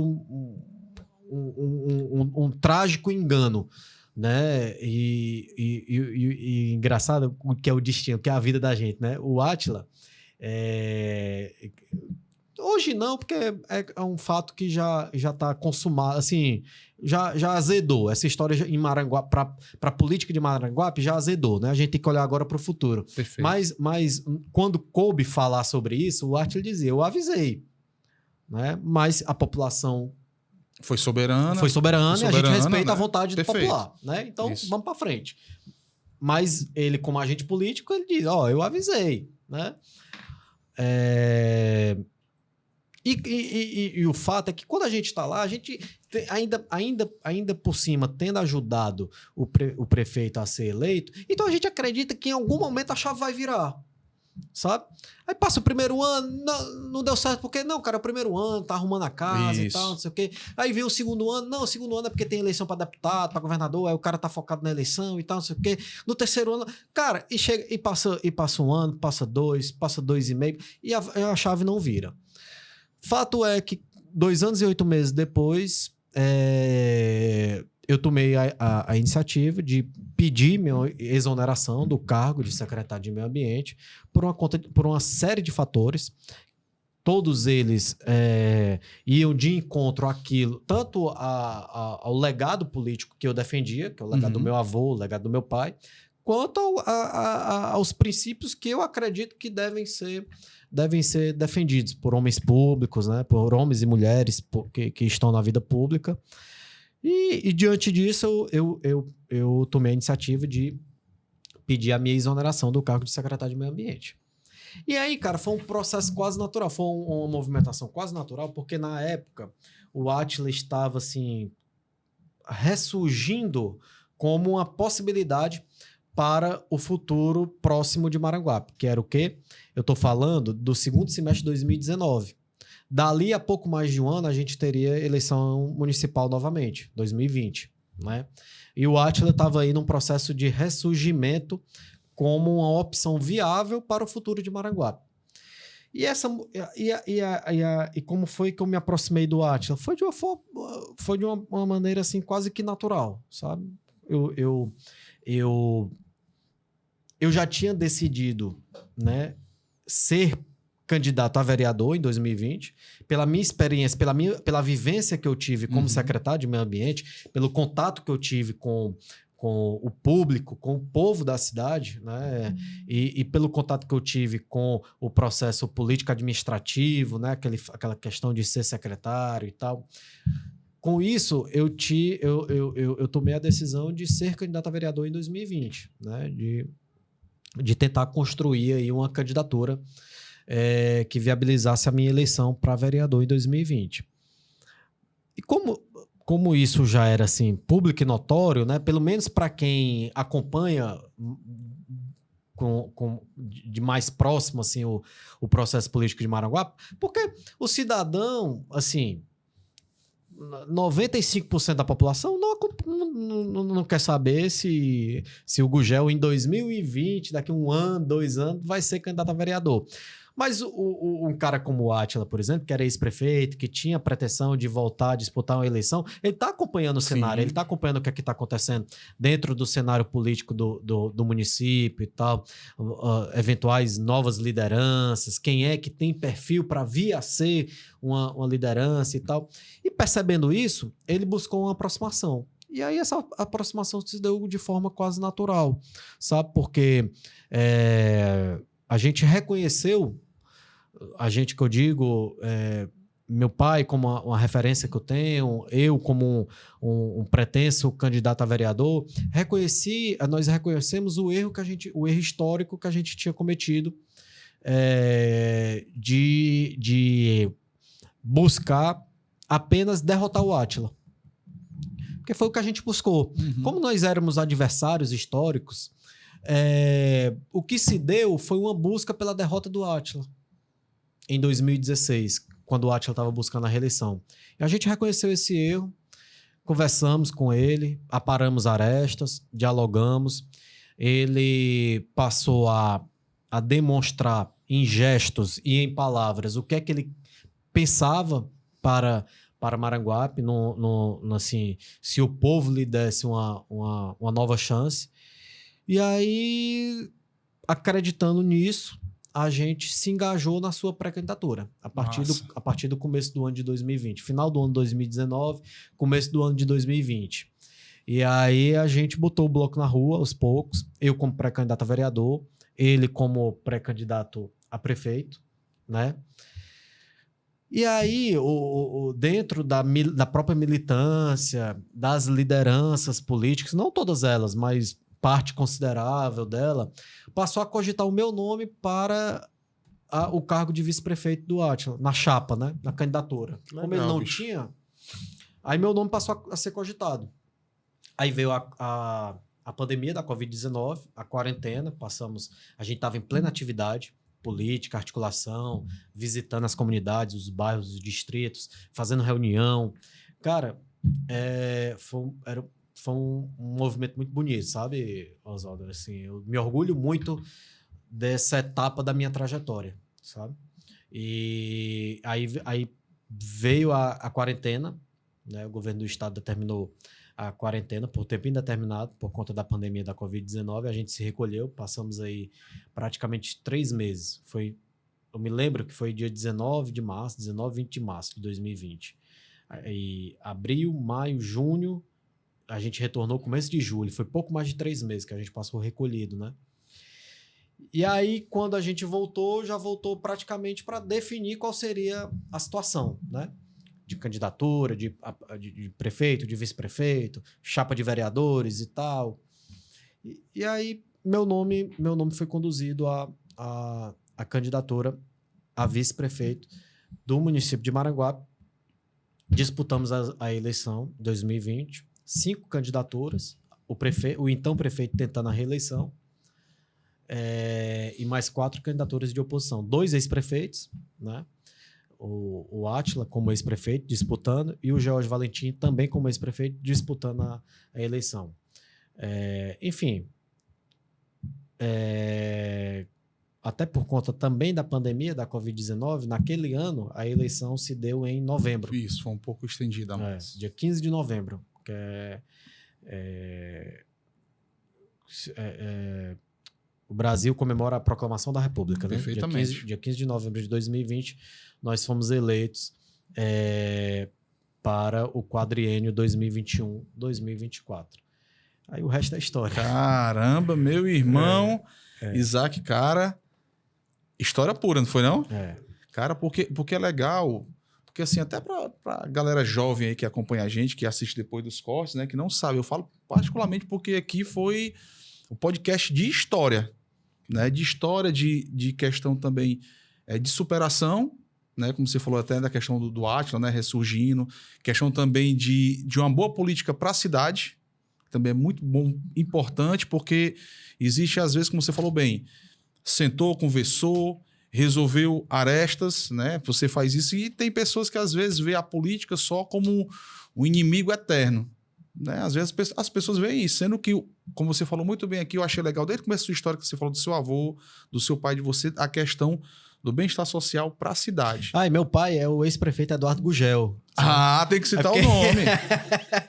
um trágico engano. Né? E engraçado que é o destino, que é a vida da gente. Né? O Átila, hoje não, porque é um fato que já está consumado, assim, já azedou. Essa história em Maranguape, para a política de Maranguape, já azedou, né? A gente tem que olhar agora para o futuro. Perfeito. Mas quando coube falar sobre isso, o Átila dizia, eu avisei, né? Mas a população foi soberana e a gente respeita, né? A vontade do popular, né? Então, vamos para frente. Mas ele, como agente político, ele diz, eu avisei, né? E o fato é que quando a gente está lá, a gente ainda por cima, tendo ajudado o prefeito a ser eleito, então a gente acredita que em algum momento a chave vai virar, sabe? Aí passa o primeiro ano, não deu certo, porque não, cara, o primeiro ano tá arrumando a casa e tal, não sei o quê. Aí vem o segundo ano, não, o segundo ano é porque tem eleição para deputado, para governador, aí o cara tá focado na eleição e tal, não sei o quê. No terceiro ano, cara, passa um ano, passa 2, passa 2,5 e a chave não vira. Fato é que 2 anos e 8 meses depois, eu tomei a iniciativa de pedir minha exoneração do cargo de secretário de Meio Ambiente por uma série de fatores. Todos eles iam de encontro àquilo, tanto ao legado político que eu defendia, que é o legado do meu avô, o legado do meu pai, quanto aos princípios que eu acredito que devem ser defendidos por homens públicos, né? Por homens e mulheres que estão na vida pública. E diante disso, eu tomei a iniciativa de pedir a minha exoneração do cargo de secretário de Meio Ambiente. E aí, cara, foi um processo quase natural, foi uma movimentação quase natural, porque na época o Átila estava assim ressurgindo como uma possibilidade para o futuro próximo de Maranguape, que era o quê? Eu estou falando do segundo semestre de 2019. Dali a pouco mais de um ano, a gente teria eleição municipal novamente, 2020. Né? E o Átila estava aí num processo de ressurgimento como uma opção viável para o futuro de Maranguape. E como foi que eu me aproximei do Átila? Foi de uma maneira assim, quase que natural, sabe? Eu já tinha decidido, né, ser candidato a vereador em 2020, pela minha experiência, pela vivência que eu tive como secretário de Meio Ambiente, pelo contato que eu tive com o público, com o povo da cidade, né, e pelo contato que eu tive com o processo político-administrativo, né, aquela questão de ser secretário e tal. Com isso, eu tomei a decisão de ser candidato a vereador em 2020, né, de tentar construir aí uma candidatura que viabilizasse a minha eleição para vereador em 2020. E como isso já era assim, público e notório, né, pelo menos para quem acompanha de mais próximo assim, o processo político de Maranguape, porque o cidadão, assim, 95% da população não quer saber se o Gugel em 2020, daqui a 1 ano, 2 anos, vai ser candidato a vereador. Mas um cara como o Átila, por exemplo, que era ex-prefeito, que tinha a pretensão de voltar a disputar uma eleição, ele está acompanhando o cenário, ele está acompanhando o que está acontecendo dentro do cenário político do município e tal, eventuais novas lideranças, quem é que tem perfil para vir a ser uma liderança e tal. E percebendo isso, ele buscou uma aproximação. E aí essa aproximação se deu de forma quase natural, sabe? Porque a gente reconheceu, a gente que eu digo, meu pai como uma referência que eu tenho, eu como um pretenso candidato a vereador, nós reconhecemos o erro histórico que a gente tinha cometido de buscar apenas derrotar o Átila. Porque foi o que a gente buscou. Uhum. Como nós éramos adversários históricos, o que se deu foi uma busca pela derrota do Átila em 2016, quando o Átila estava buscando a reeleição. E a gente reconheceu esse erro, conversamos com ele, aparamos arestas, dialogamos. Ele passou a demonstrar em gestos e em palavras o que é que ele pensava para Maranguape, assim, se o povo lhe desse uma nova chance. E aí, acreditando nisso, a gente se engajou na sua pré-candidatura, a partir do começo do ano de 2020. Final do ano de 2019, começo do ano de 2020. E aí a gente botou o bloco na rua, aos poucos, eu como pré-candidato a vereador, ele como pré-candidato a prefeito, né? E aí, dentro da própria militância, das lideranças políticas, não todas elas, mas parte considerável dela, passou a cogitar o meu nome para o cargo de vice-prefeito do Átila, na chapa, né? Na candidatura. Legal, como ele não bicho. tinha, aí meu nome passou a ser cogitado. Aí veio a pandemia da Covid-19, a quarentena, a gente estava em plena atividade política, articulação, visitando as comunidades, os bairros, os distritos, fazendo reunião. Cara, foi um movimento muito bonito, sabe, Oswaldo? Assim, eu me orgulho muito dessa etapa da minha trajetória, sabe? E aí veio a quarentena, né? O governo do estado determinou a quarentena por tempo indeterminado por conta da pandemia da Covid-19. A gente se recolheu, passamos aí praticamente 3 meses. Eu me lembro que foi dia 19 de março, 19, 20 de março de 2020. Aí, abril, maio, junho, a gente retornou começo de julho. Foi pouco mais de 3 meses que a gente passou recolhido, né? E aí, quando a gente voltou, já voltou praticamente para definir qual seria a situação, né? De candidatura, de prefeito, de vice-prefeito, chapa de vereadores e tal. E aí, meu nome foi conduzido à candidatura a vice-prefeito do município de Maranguape. Disputamos a eleição em 2020, 5 candidaturas, o então prefeito tentando a reeleição, e mais 4 candidaturas de oposição. 2 ex-prefeitos, né? O Átila como ex-prefeito disputando e o Jorge Valentim também como ex-prefeito disputando a eleição. Enfim, até por conta também da pandemia da Covid-19, naquele ano a eleição se deu em novembro. Isso, foi um pouco estendida. Mas... dia 15 de novembro, que o Brasil comemora a proclamação da República, né? Perfeitamente. Dia 15 de novembro de 2020, nós fomos eleitos para o quadriênio 2021-2024. Aí o resto é história. Caramba, meu irmão, Isaac, cara, história pura, não foi não? Cara, porque é legal, porque assim, até pra galera jovem aí que acompanha a gente, que assiste depois dos cortes, né, que não sabe, eu falo particularmente porque aqui foi o podcast de história, né, de história, de questão também de superação, né, como você falou até da questão do Átila, né, ressurgindo, questão também de uma boa política para a cidade, também é muito bom, importante, porque existe às vezes, como você falou bem, sentou, conversou, resolveu arestas, né, você faz isso, e tem pessoas que às vezes vê a política só como um inimigo eterno, né, às vezes as pessoas veem isso, sendo que, como você falou muito bem aqui, eu achei legal, desde o começo da sua história que você falou do seu avô, do seu pai, de você, a questão do bem-estar social para a cidade. E meu pai é o ex-prefeito Eduardo Gugel. Sabe? Tem que citar o nome.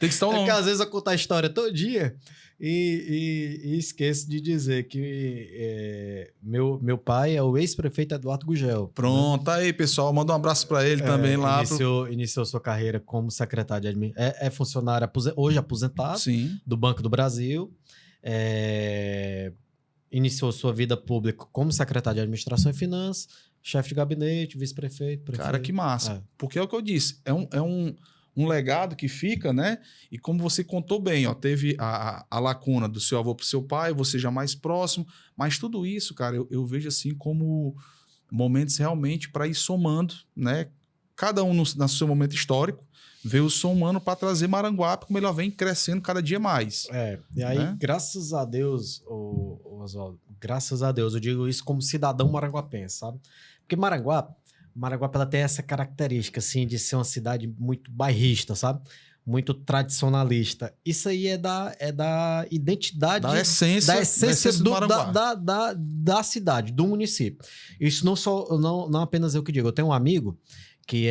Tem que citar o nome. Porque às vezes eu conto a história todinha e esqueço de dizer que meu pai é o ex-prefeito Eduardo Gugel. Pronto, aí pessoal, manda um abraço para ele também lá. Iniciou sua carreira como secretário de administração. É funcionário hoje aposentado. Sim. Do Banco do Brasil. iniciou sua vida pública como secretário de Administração e Finanças, chefe de gabinete, vice-prefeito, prefeito. Cara, que massa. Porque é o que eu disse, é um legado que fica, né? E como você contou bem, ó, teve a lacuna do seu avô para o seu pai, você já mais próximo, mas tudo isso, cara, eu vejo assim como momentos realmente para ir somando, né? Cada um no seu momento histórico, veio somando para trazer Maranguape, como ele vem crescendo cada dia mais. E aí, né? graças a Deus, Oswaldo, graças a Deus, eu digo isso como cidadão maranguapense, sabe? Porque Maranguape ela tem essa característica, assim, de ser uma cidade muito bairrista, sabe? Muito tradicionalista. Isso aí é da identidade... Da essência do Maranguape. Da cidade, do município. Isso não apenas eu que digo. Eu tenho um amigo que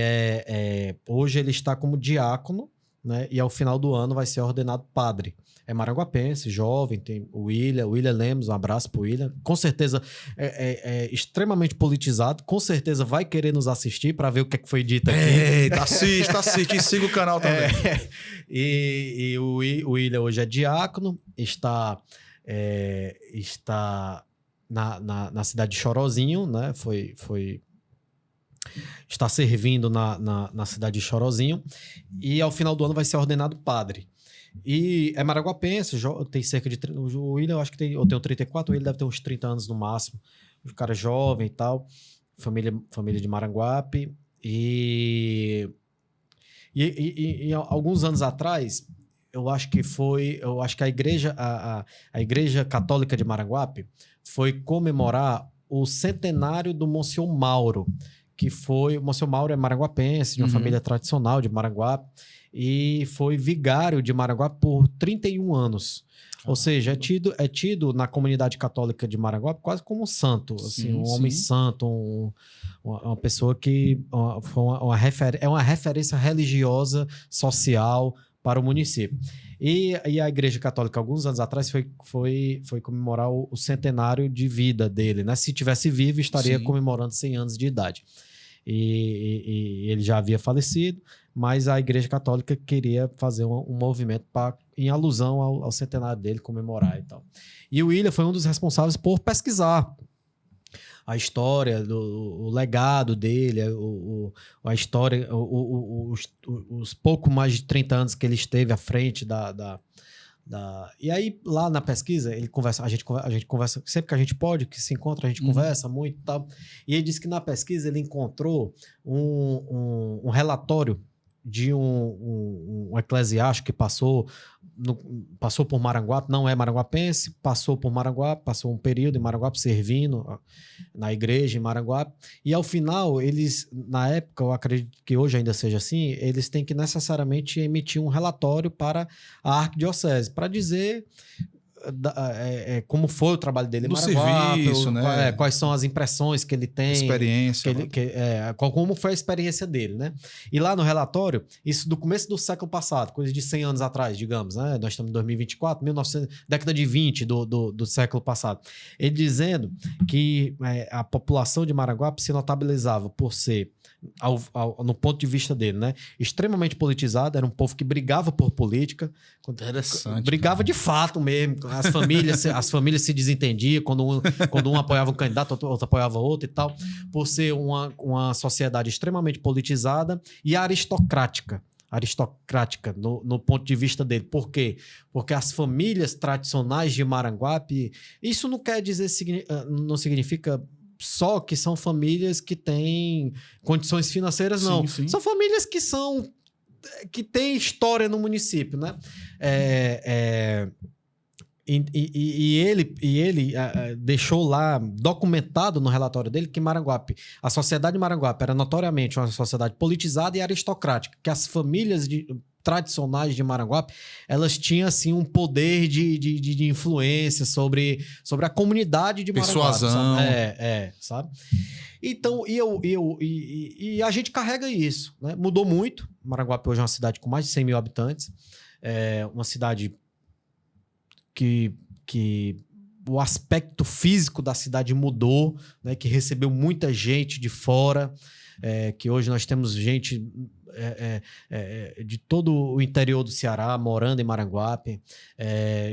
hoje ele está como diácono, né? E ao final do ano vai ser ordenado padre. É maranguapense, jovem, tem o William Lemos, um abraço pro William. Com certeza é extremamente politizado, com certeza vai querer nos assistir para ver o que é que foi dito aqui. Eita, assiste e siga o canal também. E o William hoje é diácono, está na cidade de Chorozinho, né? Está servindo na cidade de Chorozinho e ao final do ano vai ser ordenado padre. E é maranguapense, tem cerca de... O William, eu acho que eu tenho 34, o William deve ter uns 30 anos no máximo. O cara é jovem e tal, família de Maranguape. E alguns anos atrás, eu acho que a Igreja Católica de Maranguape foi comemorar o centenário do Monsenhor Mauro, que foi... O Monsenhor Mauro é maranguapense, de uma família tradicional de Maranguape, e foi vigário de Maranguape por 31 anos. Ou seja, é tido na comunidade católica de Maranguape quase como um santo, assim, um homem santo, uma pessoa que é uma referência religiosa, social para o município. E a Igreja Católica, alguns anos atrás, foi comemorar o centenário de vida dele, né? Se tivesse vivo, estaria comemorando 100 anos de idade. E ele já havia falecido, mas a Igreja Católica queria fazer um movimento em alusão ao centenário dele, comemorar e tal. E o William foi um dos responsáveis por pesquisar a história, o legado dele, a história, os pouco mais de 30 anos que ele esteve à frente E aí, lá na pesquisa, a gente conversa, sempre que a gente pode, que se encontra, a gente conversa muito e tal. E ele disse que na pesquisa ele encontrou um relatório de um eclesiástico que passou por Maranguape, não é maranguapense, passou por Maranguape, passou um período em Maranguape servindo na igreja em Maranguape, e ao final eles, na época, eu acredito que hoje ainda seja assim, eles têm que necessariamente emitir um relatório para a arquidiocese, para dizer como foi o trabalho dele em Maranguape, serviço, né? Quais são as impressões que ele tem, experiência, como foi a experiência dele, né? E lá no relatório, isso do começo do século passado, coisa de 100 anos atrás, digamos, né? Nós estamos em 2024, década de 20 do século passado. Ele dizendo que a população de Maranguape se notabilizava por ser, no ponto de vista dele, né, extremamente politizado, era um povo que brigava por política. Interessante. Brigava de fato mesmo. As famílias se desentendiam quando um apoiava um candidato, outro apoiava outro e tal, por ser uma sociedade extremamente politizada e aristocrática no ponto de vista dele. Por quê? Porque as famílias tradicionais de Maranguape, isso não quer dizer, não significa só que são famílias que têm condições financeiras, não. Sim. São famílias que têm história no município, né? E ele deixou lá documentado no relatório dele que Maranguape, a sociedade de Maranguape era notoriamente uma sociedade politizada e aristocrática, que as famílias tradicionais de Maranguape, elas tinham assim um poder de influência sobre a comunidade de Maranguape. Persuasão. Sabe? Então, e a gente carrega isso, né? Mudou muito. Maranguape hoje é uma cidade com mais de 100 mil habitantes. É uma cidade que o aspecto físico da cidade mudou, né? Que recebeu muita gente de fora, que hoje nós temos gente de todo o interior do Ceará morando em Maranguape,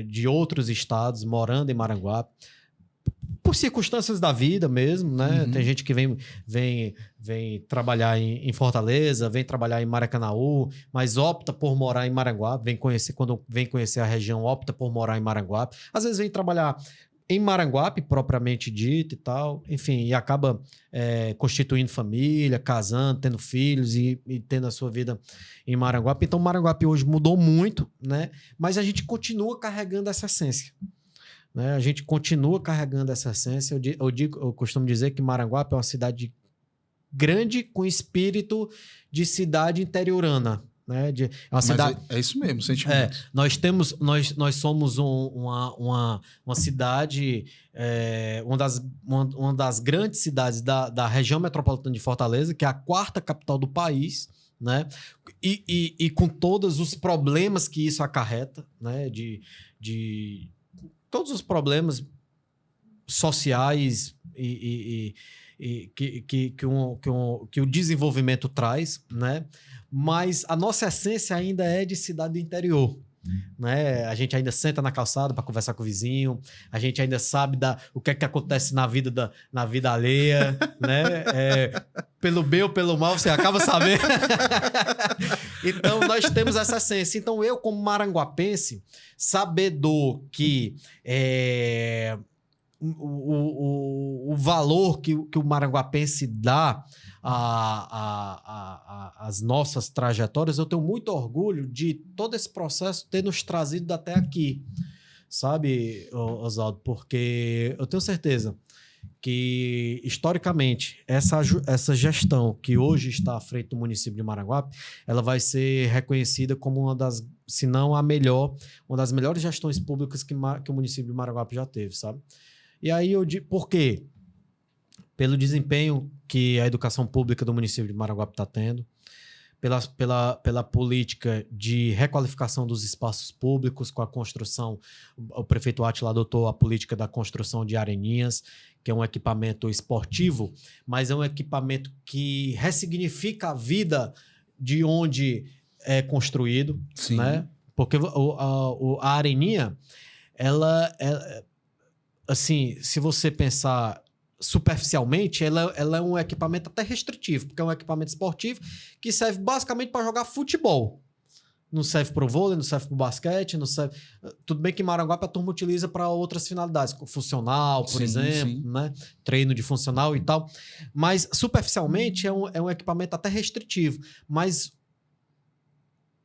de outros estados morando em Maranguape, por circunstâncias da vida mesmo, né? Tem gente que vem trabalhar em Fortaleza, vem trabalhar em Maracanaú, mas opta por morar em Maranguape, quando vem conhecer a região, opta por morar em Maranguape. Às vezes vem trabalhar em Maranguape, propriamente dito e tal, enfim, e acaba constituindo família, casando, tendo filhos e tendo a sua vida em Maranguape. Então, Maranguape hoje mudou muito, né? Mas a gente continua carregando essa essência. Né? A gente continua carregando essa essência. Eu costumo dizer que Maranguape é uma cidade grande com espírito de cidade interiorana. Né? É uma cidade... é isso mesmo, sentimento. Nós somos uma cidade, uma das grandes cidades da região metropolitana de Fortaleza, que é a 4ª capital do país, né? E com todos os problemas que isso acarreta, né? De todos os problemas sociais que o desenvolvimento traz, né? Mas a nossa essência ainda é de cidade do interior. Né? A gente ainda senta na calçada para conversar com o vizinho, a gente ainda sabe o que é que acontece na vida alheia, né? Pelo bem ou pelo mal, você acaba sabendo. Então, nós temos essa essência. Então, eu, como maranguapense, sabedor que o valor que o maranguapense dá às nossas trajetórias, eu tenho muito orgulho de todo esse processo ter nos trazido até aqui, sabe, Oswaldo? Porque eu tenho certeza que, historicamente, essa gestão que hoje está à frente do município de Maranguape, ela vai ser reconhecida como uma das, se não a melhor, uma das melhores gestões públicas que o município de Maranguape já teve, sabe? E aí eu digo, por quê? Pelo desempenho que a educação pública do município de Maranguape está tendo, pela política de requalificação dos espaços públicos, com a construção, o prefeito Átila adotou a política da construção de areninhas, que é um equipamento esportivo, mas é um equipamento que ressignifica a vida de onde é construído, Sim. Né? Porque a areninha, ela assim, se você pensar superficialmente, ela é um equipamento até restritivo, porque é um equipamento esportivo que serve basicamente para jogar futebol. Não serve para o vôlei, não serve para o basquete, não serve... Tudo bem que em Maranguape a turma utiliza para outras finalidades, funcional, por exemplo, né? Treino de funcional e tal. Mas, superficialmente, é um equipamento até restritivo. Mas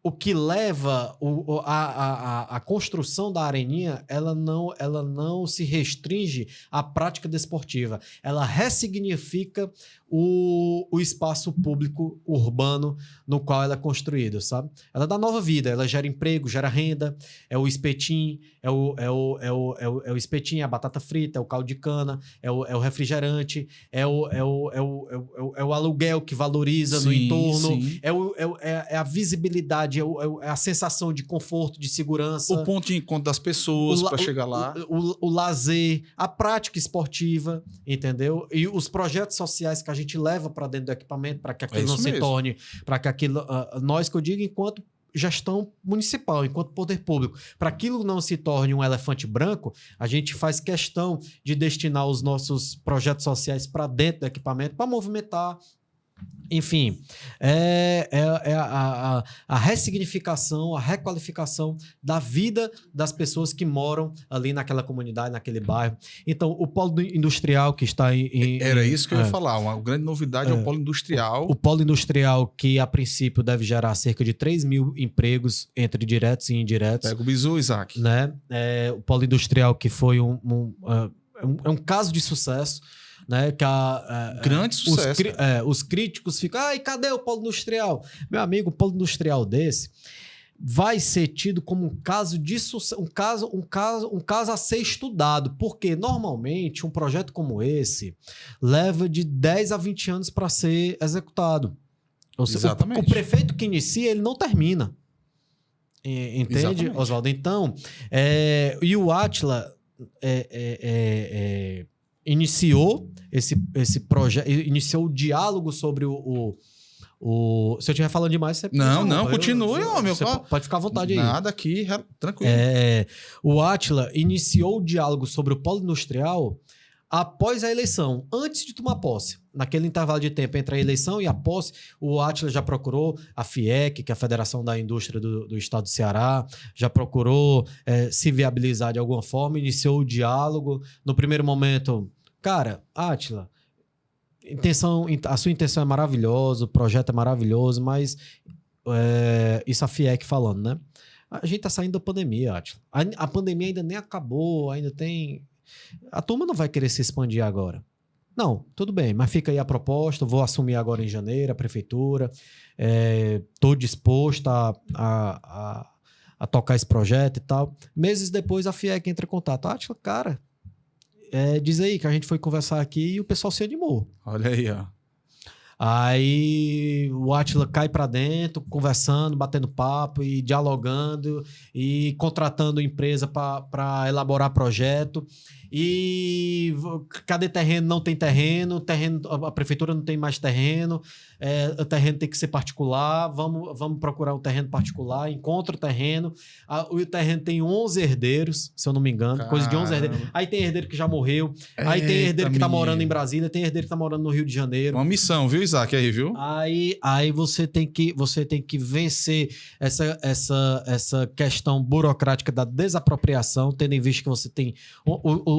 o que leva a construção da areninha, ela não se restringe à prática desportiva. Ela ressignifica o espaço público urbano no qual ela é construída, sabe? Ela dá nova vida, ela gera emprego, gera renda, é o espetinho, é o espetinho, a batata frita, é o caldo de cana, é o refrigerante, é o aluguel que valoriza no entorno, é a visibilidade, é a sensação de conforto, de segurança. O ponto de encontro das pessoas para chegar lá. O lazer, a prática esportiva, entendeu? E os projetos sociais que a gente leva para dentro do equipamento para que aquilo não se torne... Para que aquilo... nós, que eu digo, enquanto gestão municipal, enquanto poder público, para aquilo não se torne um elefante branco, a gente faz questão de destinar os nossos projetos sociais para dentro do equipamento para movimentar. Enfim, a ressignificação, a requalificação da vida das pessoas que moram ali naquela comunidade, naquele bairro. Então, o polo industrial que está Era isso que eu ia falar. Uma grande novidade é o polo industrial. O polo industrial que, a princípio, deve gerar cerca de 3 mil empregos entre diretos e indiretos. Pega o bizu, Isaac. Né? O polo industrial que foi um caso de sucesso. Né, grande sucesso. Os críticos ficam, e cadê o polo industrial? Meu amigo, o polo industrial desse vai ser tido como um caso de sucesso, um caso a ser estudado, porque normalmente um projeto como esse leva de 10 a 20 anos para ser executado. Ou seja, o prefeito que inicia, ele não termina. Entende, Oswaldo? Então, e o Átila iniciou esse projeto, iniciou o diálogo sobre se eu estiver falando demais, você... Não, continue, homem. Você pode ficar à vontade aí. Nada aqui, tranquilo. O Átila iniciou o diálogo sobre o polo industrial após a eleição, antes de tomar posse. Naquele intervalo de tempo entre a eleição e a posse, o Átila já procurou a FIEC, que é a Federação da Indústria do Estado do Ceará, já procurou se viabilizar de alguma forma, iniciou o diálogo. No primeiro momento, cara, Átila, a sua intenção é maravilhosa, o projeto é maravilhoso, mas isso a FIEC falando, né? A gente tá saindo da pandemia, Átila. A pandemia ainda nem acabou, ainda tem... A turma não vai querer se expandir agora. Não, tudo bem, mas fica aí a proposta, vou assumir agora em janeiro a prefeitura, estou disposto a tocar esse projeto e tal. Meses depois a FIEC entra em contato. Átila, cara, diz aí que a gente foi conversar aqui e o pessoal se animou. Olha aí, ó. Aí o Átila cai para dentro, conversando, batendo papo e dialogando e contratando empresa para elaborar projeto. E cadê terreno? Não tem terreno, a prefeitura não tem mais terreno, o terreno tem que ser particular, vamos procurar um terreno particular, encontra o terreno. O terreno tem 11 herdeiros, se eu não me engano, Caramba. coisa de 11 herdeiros. Aí tem herdeiro que já morreu, aí tem herdeiro que tá morando em Brasília, tem herdeiro que tá morando no Rio de Janeiro. Uma missão, viu, Isaac, aí, viu? Aí você tem que vencer essa questão burocrática da desapropriação, tendo em vista que você tem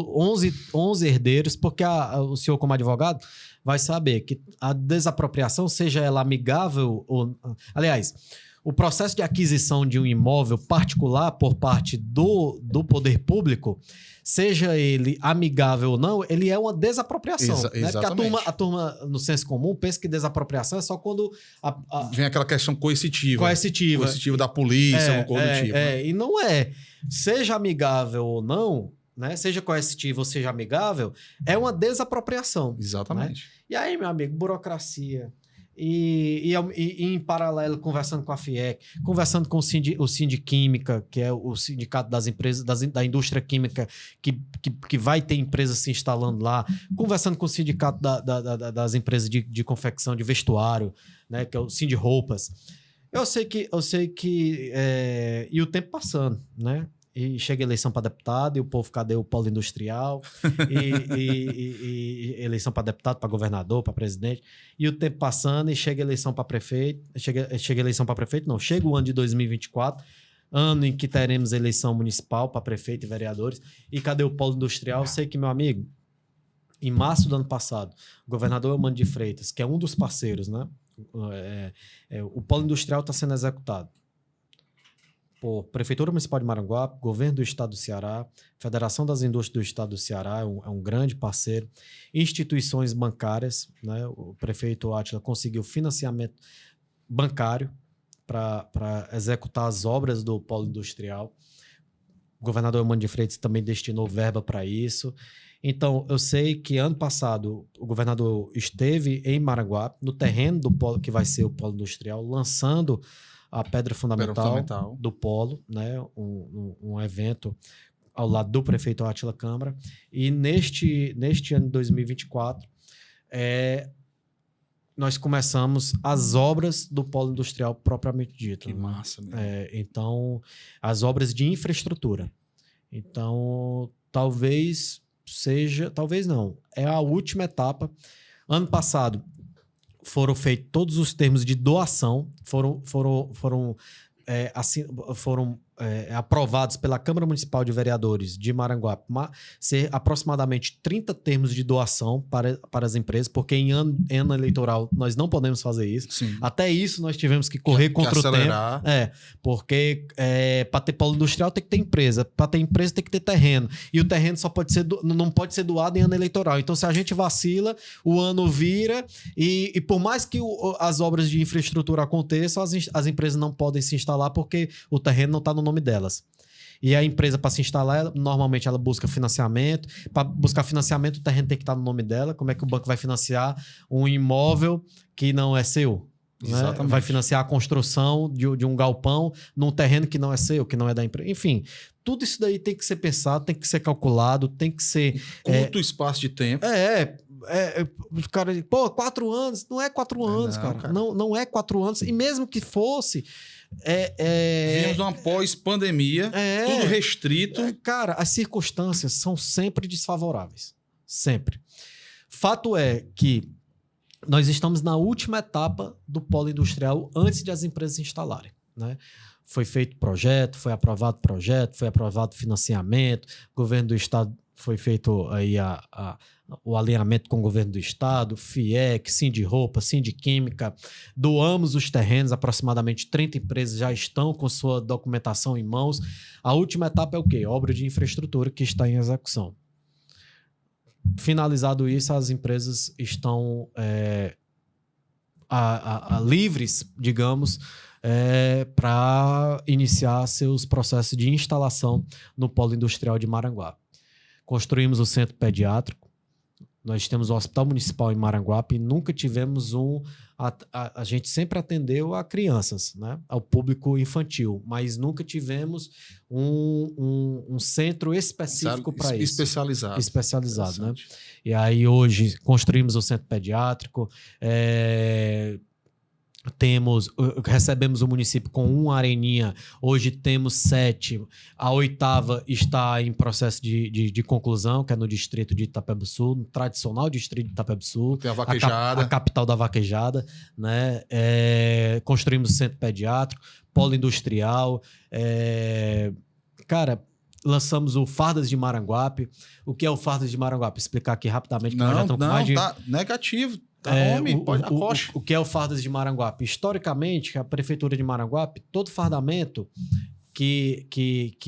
11 herdeiros, porque o senhor, como advogado, vai saber que a desapropriação, seja ela amigável ou... Aliás, o processo de aquisição de um imóvel particular por parte do poder público, seja ele amigável ou não, ele é uma desapropriação. Né? Porque a turma, no senso comum, pensa que desapropriação é só quando... Vem aquela questão coercitiva. Coercitiva da polícia, ou coisa do tipo. E não é. Seja amigável ou não, né? Seja coercitivo ou seja amigável, é uma desapropriação. Exatamente. Né? E aí, meu amigo, burocracia... E em paralelo, conversando com a FIEC, conversando com o Sindiquímica, que é o sindicato das empresas, da indústria química, que vai ter empresas se instalando lá, conversando com o sindicato das empresas de confecção de vestuário, né, que é o Sindiroupas. Eu sei que e o tempo passando, né? E chega a eleição para deputado e o povo, cadê o polo industrial? e eleição para deputado, para governador, para presidente. E o tempo passando e chega a eleição para prefeito. Chega a eleição para prefeito, não. Chega o ano de 2024, ano em que teremos eleição municipal para prefeito e vereadores. E cadê o polo industrial? Eu sei que, meu amigo, em março do ano passado, o governador Eumano de Freitas, que é um dos parceiros, né? O polo industrial está sendo executado por Prefeitura Municipal de Maranguape, Governo do Estado do Ceará, Federação das Indústrias do Estado do Ceará, é um grande parceiro, instituições bancárias, né? O prefeito Átila conseguiu financiamento bancário para executar as obras do polo industrial. O governador Eumano de Freitas também destinou verba para isso. Então, eu sei que ano passado o governador esteve em Maranguape, no terreno do polo que vai ser o polo industrial, lançando a pedra fundamental do polo, né? Um evento ao lado do prefeito Átila Câmara. E neste ano de 2024, nós começamos as obras do polo industrial propriamente dito. Que massa, meu. Então, as obras de infraestrutura. Então, talvez não. É a última etapa. Ano passado, foram feitos todos os termos de doação, foram aprovados pela Câmara Municipal de Vereadores de Maranguape, ser aproximadamente 30 termos de doação para as empresas, porque em ano eleitoral nós não podemos fazer isso. Sim. Até isso nós tivemos que correr contra o tempo. Porque para ter polo industrial tem que ter empresa, para ter empresa tem que ter terreno, e o terreno não pode ser doado em ano eleitoral. Então, se a gente vacila, o ano vira, e por mais que as obras de infraestrutura aconteçam, as empresas não podem se instalar porque o terreno não está no nome delas. E a empresa, para se instalar, normalmente ela busca financiamento. Para buscar financiamento, o terreno tem que estar no nome dela. Como é que o banco vai financiar um imóvel que não é seu? Né? Vai financiar a construção de um galpão num terreno que não é seu, que não é da empresa. Enfim, tudo isso daí tem que ser pensado, tem que ser calculado, tem que ser... Curto espaço de tempo. Os caras dizem, 4 anos. Não é 4 anos, cara. Não é 4 anos. E mesmo que fosse... Vimos uma pós-pandemia, tudo restrito. Cara, as circunstâncias são sempre desfavoráveis. Sempre. Fato é que nós estamos na última etapa do polo industrial antes de as empresas se instalarem, né? Foi feito projeto, foi aprovado financiamento, governo do estado foi feito aí o alinhamento com o governo do estado, FIEC, Sindiroupa, Sindiquímica, doamos os terrenos, aproximadamente 30 empresas já estão com sua documentação em mãos. A última etapa é o quê? Obra de infraestrutura que está em execução. Finalizado isso, as empresas estão livres, digamos, para iniciar seus processos de instalação no polo industrial de Maranguape. Construímos o centro pediátrico, nós temos o Hospital Municipal em Maranguape e nunca tivemos a gente sempre atendeu a crianças, né? Ao público infantil, mas nunca tivemos um centro específico para isso. Especializado, né? E aí hoje construímos o centro pediátrico, recebemos o município com uma areninha, hoje temos 7, a 8ª está em processo de conclusão, que é no distrito de Itapebuçu, no tradicional distrito de Itapebuçu. Tem a vaquejada. A capital da vaquejada, né? Construímos o centro pediátrico, polo industrial, lançamos o Fardas de Maranguape. O que é o Fardas de Maranguape? Explicar aqui rapidamente. Tá negativo. O que é o Fardas de Maranguape? Historicamente, a Prefeitura de Maranguape, todo fardamento que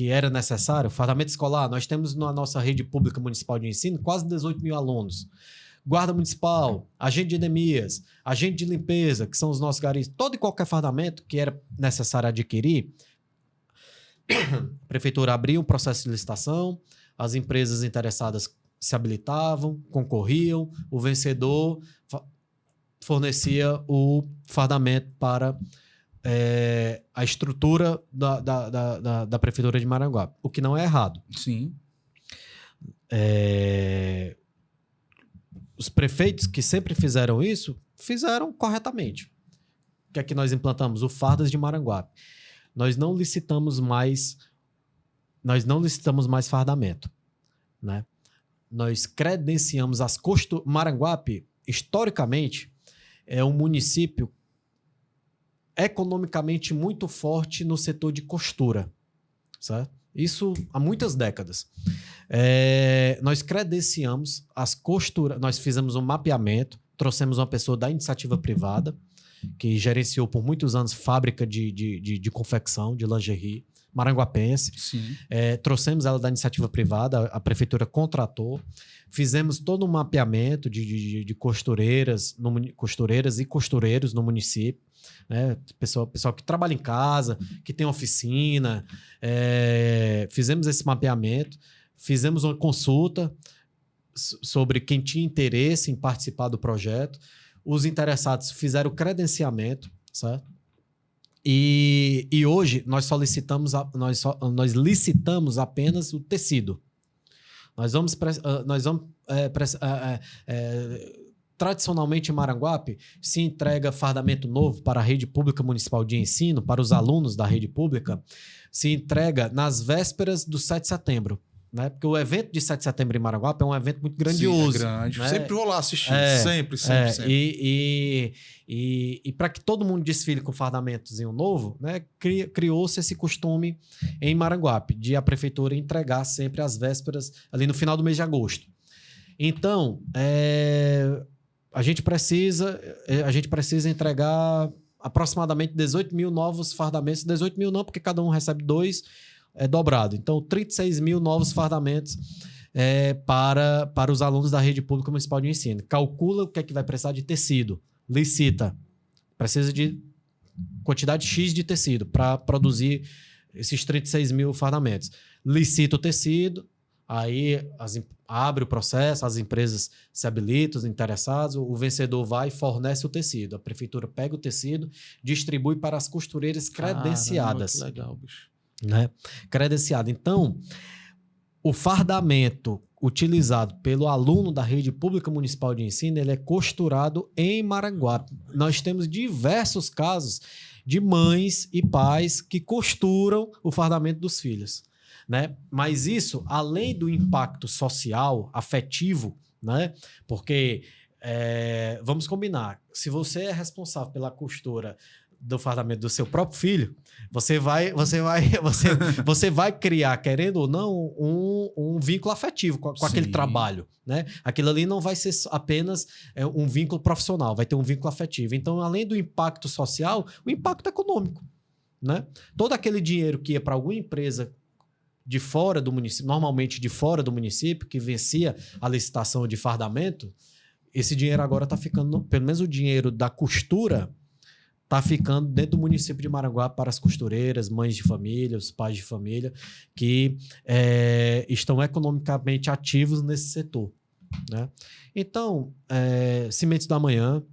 era necessário, fardamento escolar, nós temos na nossa rede pública municipal de ensino quase 18 mil alunos. Guarda municipal, agente de endemias, agente de limpeza, que são os nossos garis, todo e qualquer fardamento que era necessário adquirir, a Prefeitura abria um processo de licitação, as empresas interessadas se habilitavam, concorriam, o vencedor fornecia o fardamento para a estrutura da Prefeitura de Maranguape, o que não é errado. Sim. Os prefeitos que sempre fizeram isso, fizeram corretamente. O que é que nós implantamos? O Fardas de Maranguape. Nós não licitamos mais fardamento, né? Nós credenciamos as costuras. Maranguape, historicamente, é um município economicamente muito forte no setor de costura, certo? Isso há muitas décadas. Nós credenciamos as costuras, nós fizemos um mapeamento, trouxemos uma pessoa da iniciativa privada, que gerenciou por muitos anos fábrica de confecção, de lingerie, maranguapense. Trouxemos ela da iniciativa privada, a prefeitura contratou, fizemos todo um mapeamento de costureiras e costureiros no município, né? Pessoal que trabalha em casa, que tem oficina, fizemos esse mapeamento, fizemos uma consulta sobre quem tinha interesse em participar do projeto, os interessados fizeram o credenciamento, certo? E hoje nós licitamos apenas o tecido. Tradicionalmente em Maranguape se entrega fardamento novo para a rede pública municipal de ensino, para os alunos da rede pública, se entrega nas vésperas do 7 de setembro. Né? Porque o evento de 7 de setembro em Maranguape é um evento muito grandioso. Sim, é grande. Né? Sempre vou lá assistir. Sempre. E para que todo mundo desfile com fardamentozinho novo, né? Criou-se esse costume em Maranguape de a prefeitura entregar sempre às vésperas, ali no final do mês de agosto. Então, a gente precisa entregar aproximadamente 18 mil novos fardamentos. 18 mil não, porque cada um recebe 2, dobrado. Então, 36 mil novos fardamentos para os alunos da rede pública municipal de ensino. Calcula o que é que vai precisar de tecido. Licita. Precisa de quantidade X de tecido para produzir esses 36 mil fardamentos. Licita o tecido, aí abre o processo, as empresas se habilitam, os interessados, o vencedor vai e fornece o tecido. A prefeitura pega o tecido, distribui para as costureiras credenciadas. Caramba, que legal, bicho. Né? Credenciado. Então, o fardamento utilizado pelo aluno da rede pública municipal de ensino, ele é costurado em Maranguape. Nós temos diversos casos de mães e pais que costuram o fardamento dos filhos, né? Mas isso, além do impacto social, afetivo, né? Porque, vamos combinar, se você é responsável pela costura do fardamento do seu próprio filho, você vai criar, querendo ou não, um vínculo afetivo com aquele trabalho, né? Aquilo ali não vai ser apenas um vínculo profissional, vai ter um vínculo afetivo. Então, além do impacto social, o impacto econômico, né? Todo aquele dinheiro que ia para alguma empresa de fora do município, normalmente de fora do município, que vencia a licitação de fardamento, esse dinheiro agora está ficando, pelo menos o dinheiro da costura, está ficando dentro do município de Maranguape para as costureiras, mães de família, os pais de família, que estão economicamente ativos nesse setor, né? Então, Cimentos da Manhã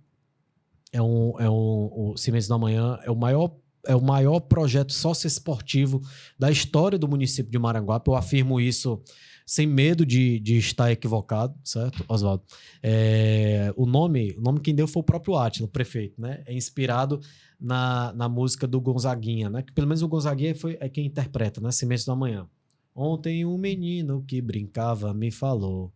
o Cimentos da Manhã é o maior projeto socioesportivo da história do município de Maranguape. Eu afirmo isso sem medo de estar equivocado, certo, Oswaldo? O nome quem deu foi o próprio Átila, o prefeito, né? É inspirado na música do Gonzaguinha, né? Que pelo menos o Gonzaguinha é quem interpreta, né? Cimentos da Manhã. Ontem um menino que brincava me falou.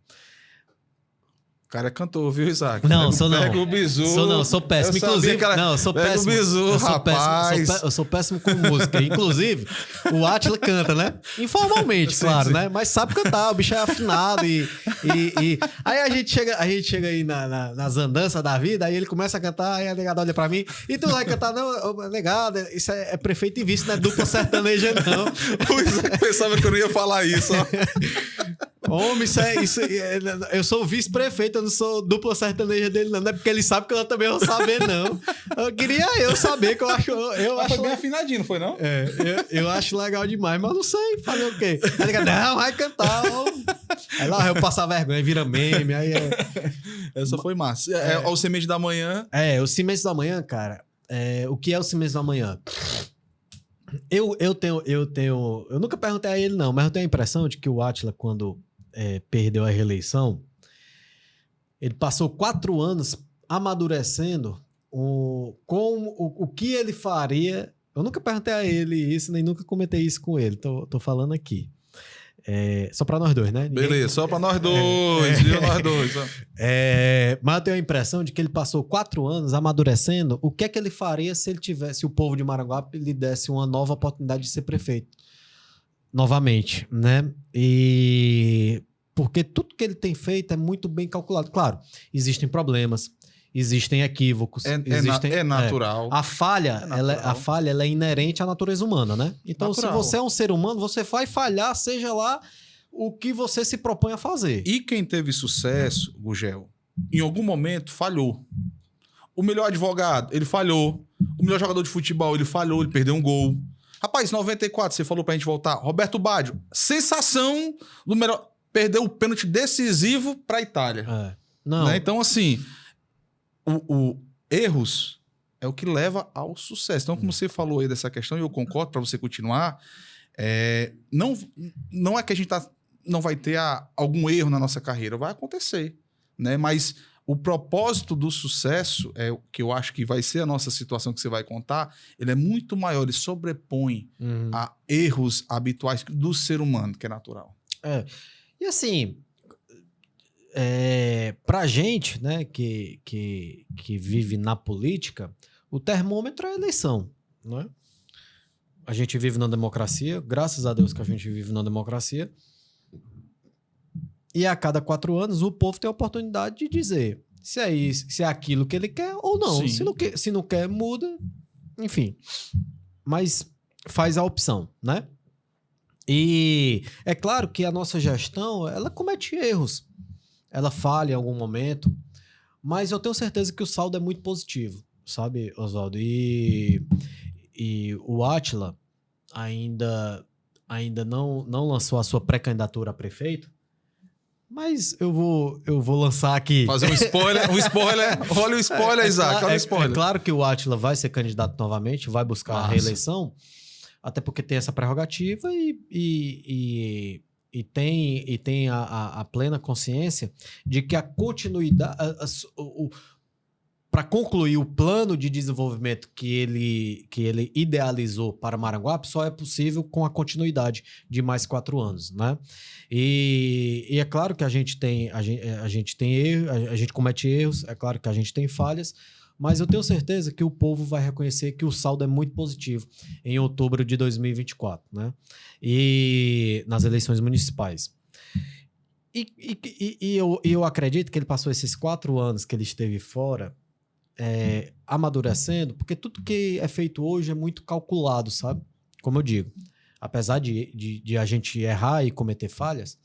O cara é cantor, viu, Isaac? Não, sou não. Pega o bizu. Sou péssimo. Inclusive, não, eu sou péssimo. Pega o bizu, rapaz. Eu sou péssimo com música. Inclusive, o Átila canta, né? Informalmente, sim, claro, sim, né? Mas sabe cantar, o bicho é afinado e... Aí a gente chega aí nas andanças da vida, aí ele começa a cantar, aí a negada olha pra mim, e tu vai cantar, não, negada, isso é prefeito e vice, não é dupla sertaneja, não. O Isaac pensava que eu não ia falar isso, ó. Homem, eu sou o vice-prefeito, eu não sou dupla sertaneja dele, não é porque ele sabe que eu também vou saber, não. Eu queria saber, que eu acho... Foi bem afinadinho, não foi, não? Eu acho legal demais, mas não sei fazer o quê. Aí ele não, vai cantar. Aí lá eu passo a vergonha, vira meme, aí Essa foi massa. O Cimentos da Manhã... o Cimentos da Manhã, cara, o que é o Cimentos da Manhã? Eu nunca perguntei a ele, não, mas eu tenho a impressão de que o Átila, quando perdeu a reeleição, ele passou 4 anos amadurecendo o que ele faria. Eu nunca perguntei a ele isso, nem nunca comentei isso com ele, tô falando aqui. Só pra nós dois, né? Beleza, só pra nós dois, viu? Nós dois. Mas eu tenho a impressão de que ele passou 4 anos amadurecendo o que é que ele faria se o povo de Maranguape lhe desse uma nova oportunidade de ser prefeito. Novamente, né? E porque tudo que ele tem feito é muito bem calculado. Claro, existem problemas, existem equívocos. É natural. A falha, ela é inerente à natureza humana, né? Então, natural. Se você é um ser humano, você vai falhar, seja lá o que você se propõe a fazer. E quem teve sucesso, Gugel, em algum momento falhou. O melhor advogado, ele falhou. O melhor jogador de futebol, ele falhou, ele perdeu um gol. Rapaz, 94, você falou pra gente voltar. Roberto Baggio, sensação do melhor... Perdeu o pênalti decisivo pra Itália. Não. Né? Então, assim... erros é o que leva ao sucesso. Então, como você falou aí dessa questão, e eu concordo para você continuar, não é que a gente não vai ter algum erro na nossa carreira, vai acontecer, né? Mas o propósito do sucesso, o que eu acho que vai ser a nossa situação que você vai contar, ele é muito maior, ele sobrepõe a erros habituais do ser humano, que é natural. E assim... pra gente, né, que vive na política, o termômetro é a eleição, né? A gente vive na democracia, graças a Deus que a gente vive na democracia, e a cada 4 anos o povo tem a oportunidade de dizer se é isso, se é aquilo que ele quer ou não. Se não quer, muda, enfim. Mas faz a opção, né? E é claro que a nossa gestão, ela comete erros. Ela falha em algum momento, mas eu tenho certeza que o saldo é muito positivo, sabe, Oswaldo? E o Átila ainda não lançou a sua pré-candidatura a prefeito, mas eu vou lançar aqui. Fazer um spoiler. Olha o spoiler, Isaac. Olha o spoiler. É claro que o Átila vai ser candidato novamente, vai buscar a reeleição, até porque tem essa prerrogativa e tem a plena consciência de que a continuidade... para concluir o plano de desenvolvimento que ele idealizou para Maranguape, só é possível com a continuidade de mais 4 anos, né? E é claro que a gente tem erro, a gente comete erros, é claro que a gente tem falhas, mas eu tenho certeza que o povo vai reconhecer que o saldo é muito positivo em outubro de 2024, né? E nas eleições municipais. E eu acredito que ele passou esses 4 anos que ele esteve fora amadurecendo, porque tudo que é feito hoje é muito calculado, sabe? Como eu digo, apesar de a gente errar e cometer falhas,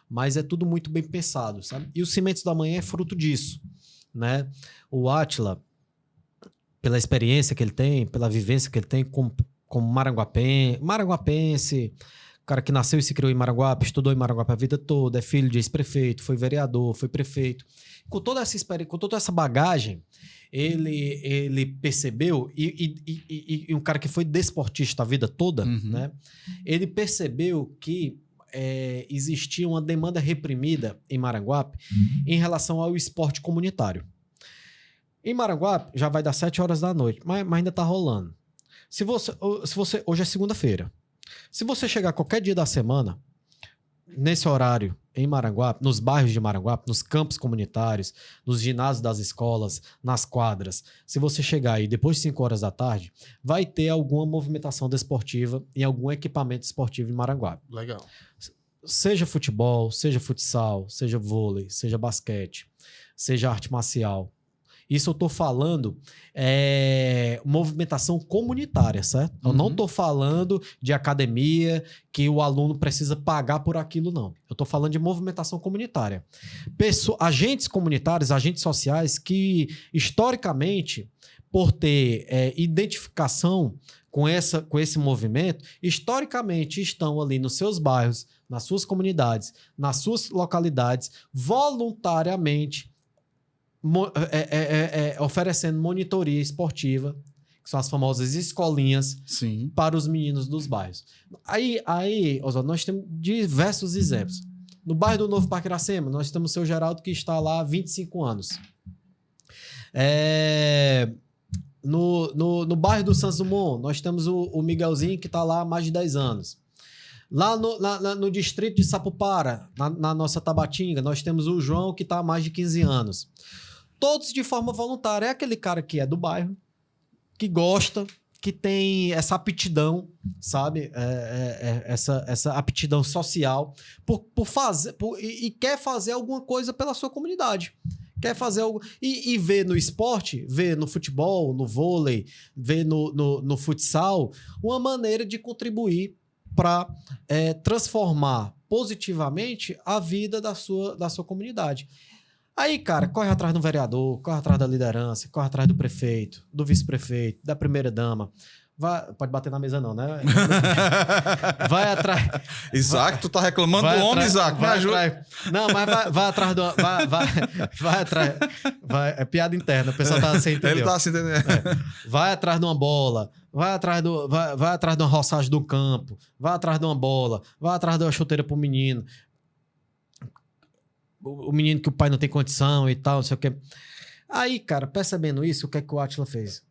mas é tudo muito bem pensado, sabe? E o Cimentos da Manhã é fruto disso, né? O Átila, pela experiência que ele tem, pela vivência que ele tem como maranguapense, cara que nasceu e se criou em Maranguape, estudou em Maranguape a vida toda, é filho de ex-prefeito, foi vereador, foi prefeito. Com toda essa experiência, com toda essa bagagem, ele percebeu, e um cara que foi desportista a vida toda, né? Ele percebeu que existia uma demanda reprimida em Maranguape em relação ao esporte comunitário. Em Maranguape já vai dar 7 horas da noite, mas ainda tá rolando. Se você, hoje é segunda-feira. Se você chegar qualquer dia da semana, nesse horário, em Maranguape, nos bairros de Maranguape, nos campos comunitários, nos ginásios das escolas, nas quadras, se você chegar aí depois de 5 horas da tarde, vai ter alguma movimentação desportiva em algum equipamento esportivo em Maranguape. Legal. Seja futebol, seja futsal, seja vôlei, seja basquete, seja arte marcial. Isso eu estou falando movimentação comunitária, certo? Eu não estou falando de academia que o aluno precisa pagar por aquilo, não. Eu estou falando de movimentação comunitária. Agentes comunitários, agentes sociais que, historicamente, por ter identificação com esse movimento, historicamente estão ali nos seus bairros, nas suas comunidades, nas suas localidades, voluntariamente oferecendo monitoria esportiva, que são as famosas escolinhas, sim, para os meninos dos bairros. Aí, Oswaldo, nós temos diversos exemplos. No bairro do Novo Parque Iracema, nós temos o seu Geraldo, que está lá há 25 anos. No bairro do Santos Dumont, nós temos o Miguelzinho, que está lá há mais de 10 anos. Lá no distrito de Sapupara, na nossa Tabatinga, nós temos o João, que está há mais de 15 anos. Todos de forma voluntária. É aquele cara que é do bairro, que gosta, que tem essa aptidão, sabe? Essa aptidão social por fazer, e quer fazer alguma coisa pela sua comunidade. Quer fazer algo. E ver no esporte, ver no futebol, no vôlei, ver no futsal, uma maneira de contribuir para transformar positivamente a vida da sua comunidade. Aí, cara, corre atrás do vereador, corre atrás da liderança, corre atrás do prefeito, do vice-prefeito, da primeira-dama. Pode bater na mesa não, né? Vai atrás... Isaac, tu tá reclamando do homem, Isaac? Me ajuda. Não, mas vai atrás do... Vai atrás... É piada interna, o pessoal tá sem entender. Ele tá sem entender. Vai atrás de uma bola, vai atrás de uma roçagem do campo, vai atrás de uma bola, vai atrás de uma chuteira pro menino. O menino que o pai não tem condição e tal, não sei o quê. Aí, cara, percebendo isso, o que é que o Átila fez?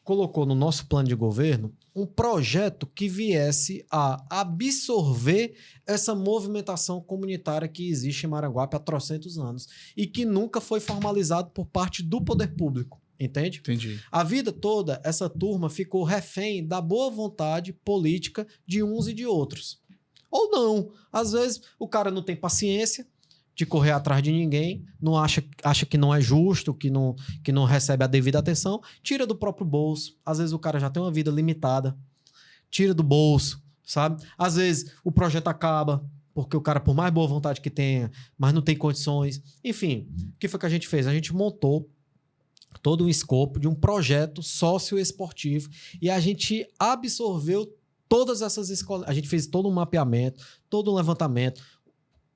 Colocou no nosso plano de governo um projeto que viesse a absorver essa movimentação comunitária que existe em Maranguape há trocentos anos e que nunca foi formalizado por parte do poder público. Entende? Entendi. A vida toda, essa turma ficou refém da boa vontade política de uns e de outros. Ou não. Às vezes, o cara não tem paciência de correr atrás de ninguém, não acha que não é justo, que não recebe a devida atenção, tira do próprio bolso. Às vezes o cara já tem uma vida limitada, tira do bolso, sabe? Às vezes o projeto acaba, porque o cara, por mais boa vontade que tenha, mas não tem condições. Enfim, o que foi que a gente fez? A gente montou todo um escopo de um projeto socioesportivo e a gente absorveu todas essas escolas. A gente fez todo um mapeamento, todo um levantamento,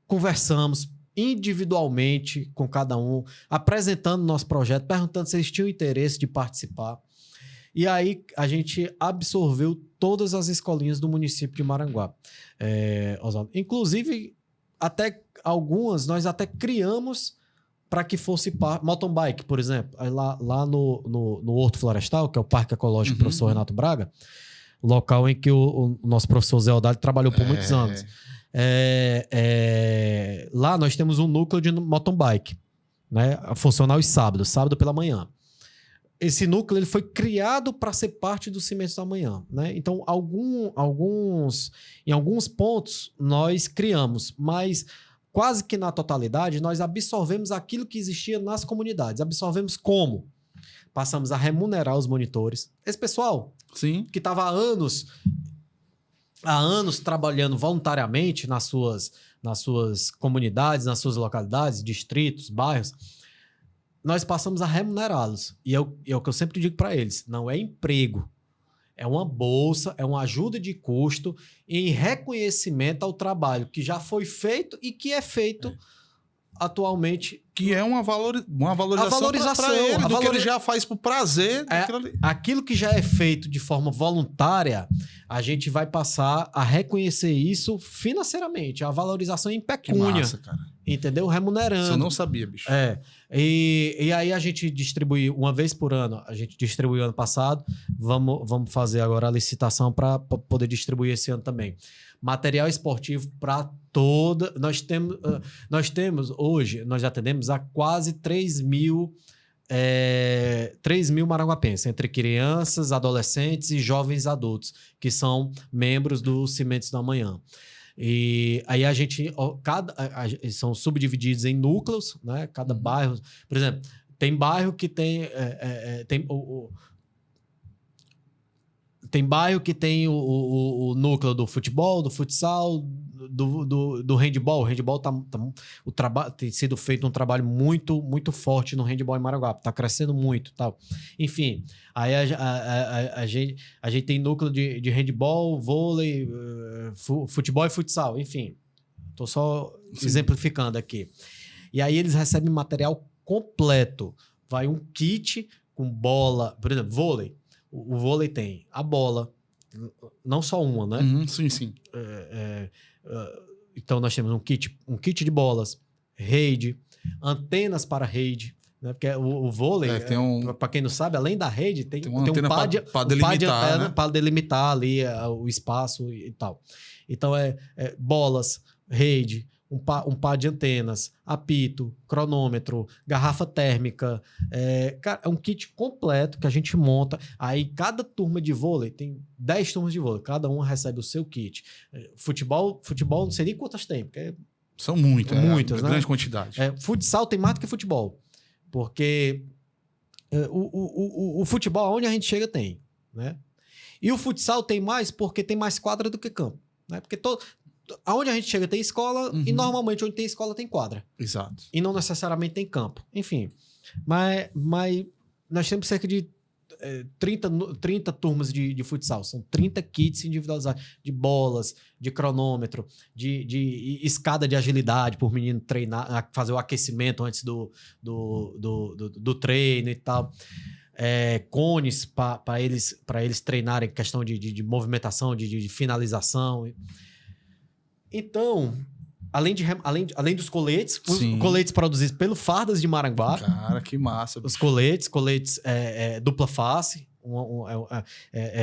conversamos individualmente com cada um, apresentando nosso projeto, perguntando se eles tinham interesse de participar. E aí a gente absorveu todas as escolinhas do município de Maranguape. Oswaldo. Inclusive, até algumas nós até criamos para que fosse mountain bike, por exemplo. Aí lá no Horto Florestal, que é o Parque Ecológico do professor Renato Braga, local em que o nosso professor Zé Odali trabalhou por muitos anos. Lá nós temos um núcleo de mountain bike, né? Funcional aos sábados, sábado pela manhã. Esse núcleo ele foi criado para ser parte do Cimentos da Manhã, né? Então, em alguns pontos nós criamos, mas quase que na totalidade nós absorvemos aquilo que existia nas comunidades. Absorvemos como? Passamos a remunerar os monitores. Esse pessoal que estava há anos trabalhando voluntariamente nas suas comunidades, nas suas localidades, distritos, bairros, nós passamos a remunerá-los. E é o que eu sempre digo para eles, não é emprego, é uma bolsa, é uma ajuda de custo em reconhecimento ao trabalho que já foi feito e que é feito atualmente. Que é uma valorização para ele, do que ele já faz por prazer. Aquilo que já é feito de forma voluntária, a gente vai passar a reconhecer isso financeiramente, a valorização em pecúnia. Que massa, cara. Entendeu? Remunerando. Isso eu não sabia, bicho. E aí a gente distribui uma vez por ano. A gente distribuiu ano passado. Vamos fazer agora a licitação para poder distribuir esse ano também. Material esportivo para toda... Nós temos hoje, nós atendemos a quase 3 mil maranguapenses, entre crianças, adolescentes e jovens adultos, que são membros do Cimentos da Manhã. E aí a gente... são subdivididos em núcleos, né? Cada bairro... Por exemplo, tem bairro que tem... Tem bairro que tem o núcleo do futebol, do futsal, do handball. O handball tem sido feito um trabalho muito, muito forte no handball em Maranguape. Está crescendo muito, tal. Enfim, aí a gente tem núcleo de handball, vôlei, futebol e futsal. Enfim, estou só exemplificando aqui. E aí eles recebem material completo. Vai um kit com bola, por exemplo, vôlei. O vôlei tem a bola, não só uma, né? Sim. Então nós temos um kit de bolas, rede, antenas para rede, né? Porque o vôlei, para quem não sabe, além da rede, tem uma antena para delimitar, né? Para delimitar ali o espaço e tal. Então bolas, rede, um par de antenas, apito, cronômetro, garrafa térmica. Cara, é um kit completo que a gente monta. Aí cada turma de vôlei, tem 10 turmas de vôlei, cada uma recebe o seu kit. Futebol não sei nem quantas tem, porque são muitas, né? Grande quantidade. Futsal tem mais do que futebol, porque o futebol, aonde a gente chega, tem, né? E o futsal tem mais porque tem mais quadra do que campo, né? Porque aonde a gente chega tem escola e normalmente onde tem escola tem quadra. Exato. E não necessariamente tem campo. Enfim, mas nós temos cerca de 30 turmas de futsal. São 30 kits individualizados de bolas, de cronômetro, de escada de agilidade por menino treinar, fazer o aquecimento antes do treino e tal. Cones para eles treinarem questão de movimentação, de finalização. Então, além dos coletes, os coletes produzidos pelo Fardas de Maranguape. Cara, que massa. Os coletes dupla face,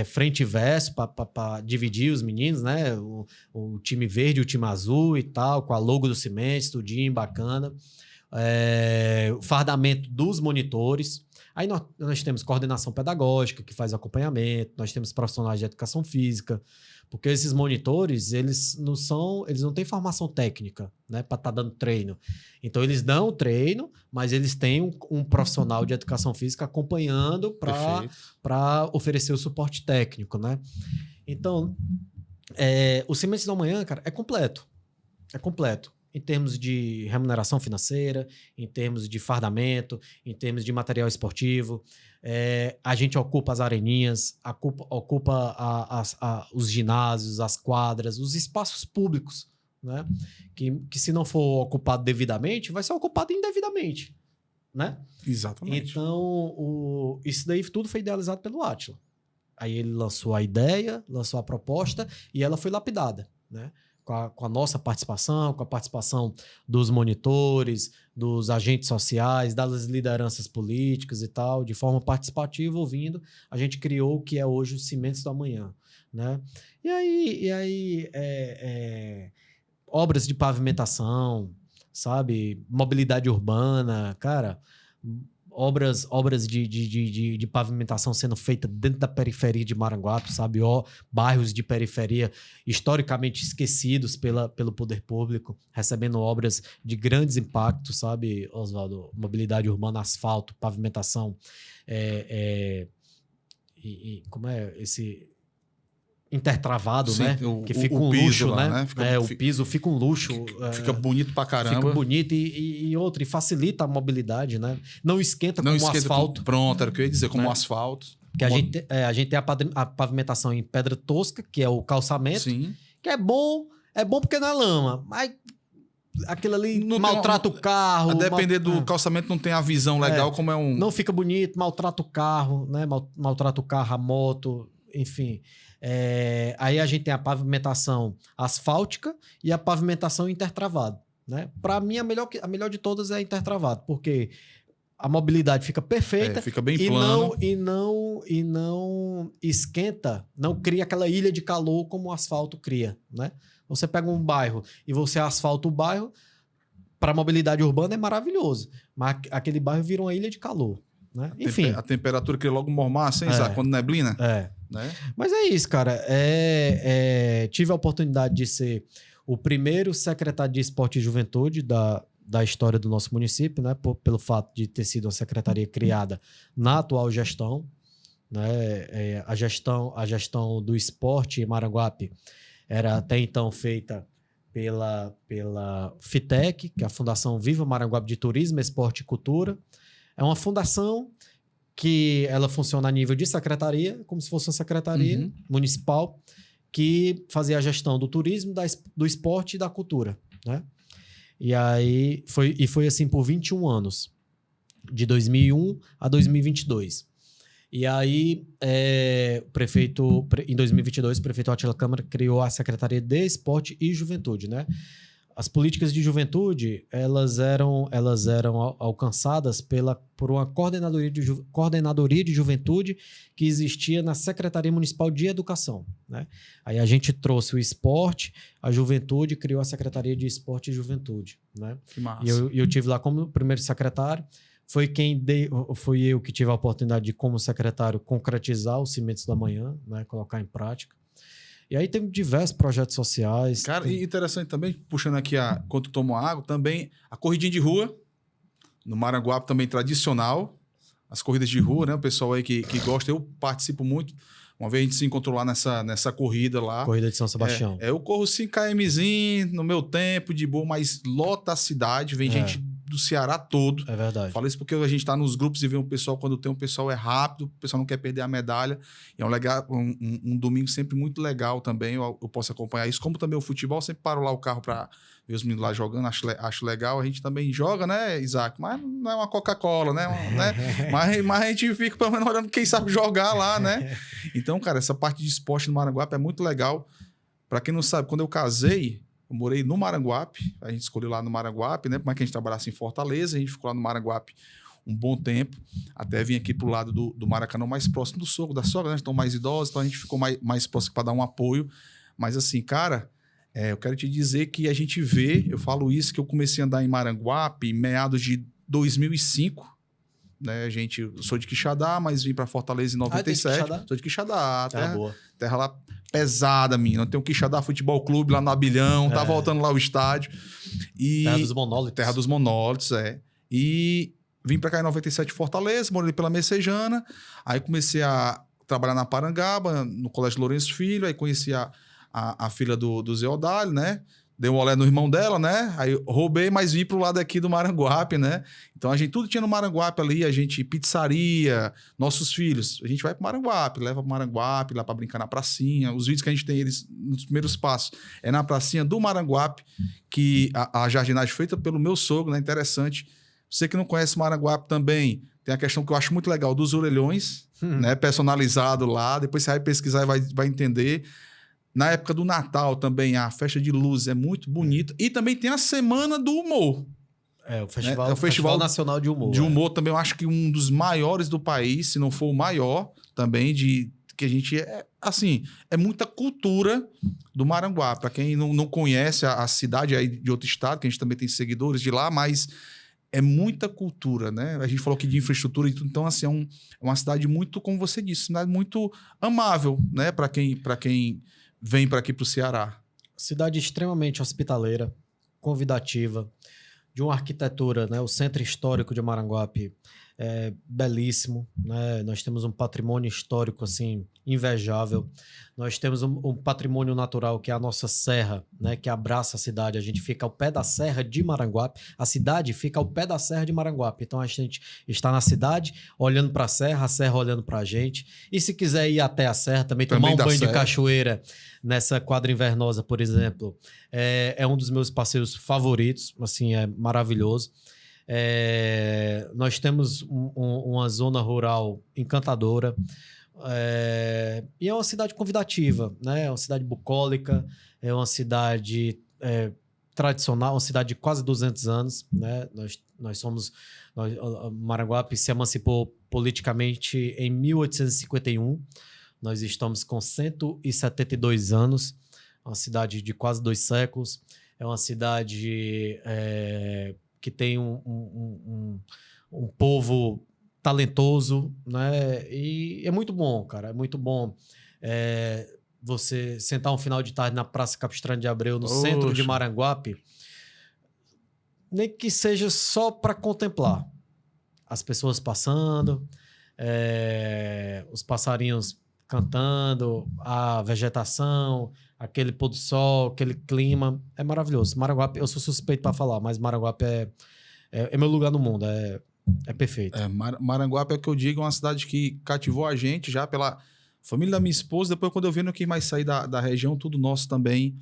frente e verso para dividir os meninos, né? O time verde e o time azul e tal, com a logo do Cimentos, tudinho, bacana. O fardamento dos monitores. Aí nós temos coordenação pedagógica, que faz acompanhamento, nós temos profissionais de educação física, porque esses monitores, eles não têm formação técnica, né, para estar dando treino. Então, eles dão o treino, mas eles têm um profissional de educação física acompanhando para oferecer o suporte técnico, né? Então, o Cimentos da Manhã, cara, é completo. É completo. Em termos de remuneração financeira, em termos de fardamento, em termos de material esportivo. A gente ocupa as areninhas, ocupa os ginásios, as quadras, os espaços públicos, né? Que se não for ocupado devidamente, vai ser ocupado indevidamente, né? Exatamente. Então, isso daí tudo foi idealizado pelo Átila. Aí ele lançou a ideia, lançou a proposta e ela foi lapidada, né? com a nossa participação, com a participação dos monitores, dos agentes sociais, das lideranças políticas e tal, de forma participativa, ouvindo, a gente criou o que é hoje o Cimentos do Amanhã, né? E aí obras de pavimentação, sabe? Mobilidade urbana, cara, obras de pavimentação sendo feita dentro da periferia de Maranguape, sabe? Bairros de periferia historicamente esquecidos pelo poder público, recebendo obras de grandes impactos, sabe, Oswaldo? Mobilidade urbana, asfalto, pavimentação, como é esse... intertravado, Sim, né? Que fica um piso luxo, lá, né? O piso fica um luxo. Fica bonito pra caramba. Fica bonito e facilita a mobilidade, né? Não esquenta como o asfalto. Pronto, era o que eu ia dizer, como né? o asfalto. Que a gente tem a pavimentação em pedra tosca, que é o calçamento, Sim. que é bom porque não é lama, mas aquilo ali não maltrata o carro. A depender do calçamento, não tem a visão legal como é um... Não fica bonito, maltrata o carro, né? Maltrata o carro, a moto, enfim... aí a gente tem a pavimentação asfáltica e a pavimentação intertravado, né? Para mim, a melhor de todas é a intertravado, porque a mobilidade fica perfeita, fica bem plano. E não esquenta, não cria aquela ilha de calor como o asfalto cria, né? Você pega um bairro e você asfalta o bairro, para a mobilidade urbana é maravilhoso, mas aquele bairro vira uma ilha de calor. Né? Enfim. A temperatura cria logo mormaço, sem quando neblina. Né? Mas é isso, cara. Tive a oportunidade de ser o primeiro secretário de Esporte e Juventude da história do nosso município, né? Pelo fato de ter sido uma secretaria criada na atual gestão. Né? A gestão do esporte em Maranguape era até então feita pela FITEC, que é a Fundação Viva Maranguape de Turismo, Esporte e Cultura. É uma fundação que ela funciona a nível de secretaria, como se fosse uma secretaria municipal, que fazia a gestão do turismo, do esporte e da cultura, né? E aí foi assim por 21 anos, de 2001 a 2022. E aí, em 2022, o prefeito Átila Câmara criou a Secretaria de Esporte e Juventude, né? As políticas de juventude, elas eram alcançadas por uma coordenadoria de juventude que existia na Secretaria Municipal de Educação, né? Aí a gente trouxe o esporte, a juventude, criou a Secretaria de Esporte e Juventude, né? Que massa. E eu tive lá como primeiro secretário. Foi eu que tive a oportunidade de, como secretário, concretizar os Cimentos do Amanhã, né? Colocar em prática. E aí tem diversos projetos sociais. Cara, e interessante também, puxando aqui quando tomou água, também a corridinha de rua, no Maranguape também tradicional, as corridas de rua, né? O pessoal aí que gosta, eu participo muito. Uma vez a gente se encontrou lá nessa corrida lá. Corrida de São Sebastião. Eu corro 5kmzinho no meu tempo, de boa, mas lota a cidade, vem gente do Ceará todo. É verdade. Falo isso porque a gente tá nos grupos e vê um pessoal, quando tem um pessoal rápido, o pessoal não quer perder a medalha. E é um domingo sempre muito legal também, eu posso acompanhar isso. Como também o futebol, sempre paro lá o carro para ver os meninos lá jogando, acho legal. A gente também joga, né, Isaac? Mas não é uma Coca-Cola, né? Mas a gente fica pelo menos olhando quem sabe jogar lá, né? Então, cara, essa parte de esporte no Maranguape é muito legal. Para quem não sabe, quando eu casei, eu morei no Maranguape, a gente escolheu lá no Maranguape, né? Por mais que a gente trabalhasse em Fortaleza, a gente ficou lá no Maranguape um bom tempo, até vim aqui pro lado do Maracanã, mais próximo do sogro, da sogra, né? Estão mais idosos, então a gente ficou mais próximo para dar um apoio. Mas assim, cara, eu quero te dizer que a gente vê, eu falo isso, que eu comecei a andar em Maranguape em meados de 2005, né? Eu sou de Quixadá, mas vim para Fortaleza em 97. Sou de Quixadá, terra lá pesada, minha. Tem um Quixadá Futebol Clube lá no Abilhão, tá voltando lá o estádio. Terra dos Monólitos. Terra dos Monólitos, E vim para cá em 97 Fortaleza, morei pela Messejana, aí comecei a trabalhar na Parangaba, no Colégio Lourenço Filho, aí conheci a filha do Zé Odálio, né? Dei um olé no irmão dela, né? Aí roubei, mas vim pro lado aqui do Maranguape, né? Então a gente tudo tinha no Maranguape ali, a gente pizzaria, nossos filhos. A gente vai pro Maranguape, leva pro Maranguape lá para brincar na pracinha. Os vídeos que a gente tem eles nos primeiros passos é na pracinha do Maranguape, que a jardinagem feita pelo meu sogro, né? Interessante. Você que não conhece Maranguape também, tem a questão que eu acho muito legal dos orelhões, né? Personalizado lá. Depois você vai pesquisar e vai entender. Na época do Natal também, a festa de luzes é muito bonita. E também tem a Semana do Humor. O Festival, É o Festival Nacional de Humor. De humor também, eu acho que um dos maiores do país, se não for o maior também, que a gente assim, é muita cultura do Maranguape. Para quem não conhece a cidade aí de outro estado, que a gente também tem seguidores de lá, mas é muita cultura, né? A gente falou aqui de infraestrutura e tudo, então assim, é uma cidade muito, como você disse, cidade muito amável, né? Para quem vem para aqui para o Ceará. Cidade extremamente hospitaleira, convidativa, de uma arquitetura, né? O Centro Histórico de Maranguape é belíssimo, né? Nós temos um patrimônio histórico assim invejável. Nós temos um patrimônio natural que é a nossa serra, né? Que abraça a cidade. A gente fica ao pé da serra de Maranguape. A cidade fica ao pé da serra de Maranguape. Então a gente está na cidade olhando para a serra olhando para a gente. E se quiser ir até a serra também tomar um banho de cachoeira nessa quadra invernosa, por exemplo, é um dos meus passeios favoritos. Assim, é maravilhoso. Nós temos uma zona rural encantadora, e é uma cidade convidativa, né? É uma cidade bucólica, é uma cidade tradicional, uma cidade de quase 200 anos, né? Maranguape se emancipou politicamente em 1851, nós estamos com 172 anos, uma cidade de quase 2 séculos, é uma cidade que tem um povo talentoso, né? E é muito bom, cara. É muito bom você sentar um final de tarde na Praça Capistrano de Abreu, no centro de Maranguape, nem que seja só para contemplar as pessoas passando, os passarinhos cantando, a vegetação, aquele pôr do sol, aquele clima, é maravilhoso. Maranguape, eu sou suspeito para falar, mas Maranguape é meu lugar no mundo, é perfeito. Maranguape é o que eu digo, é uma cidade que cativou a gente já pela família da minha esposa, depois quando eu vi no que mais sair da região, tudo nosso também.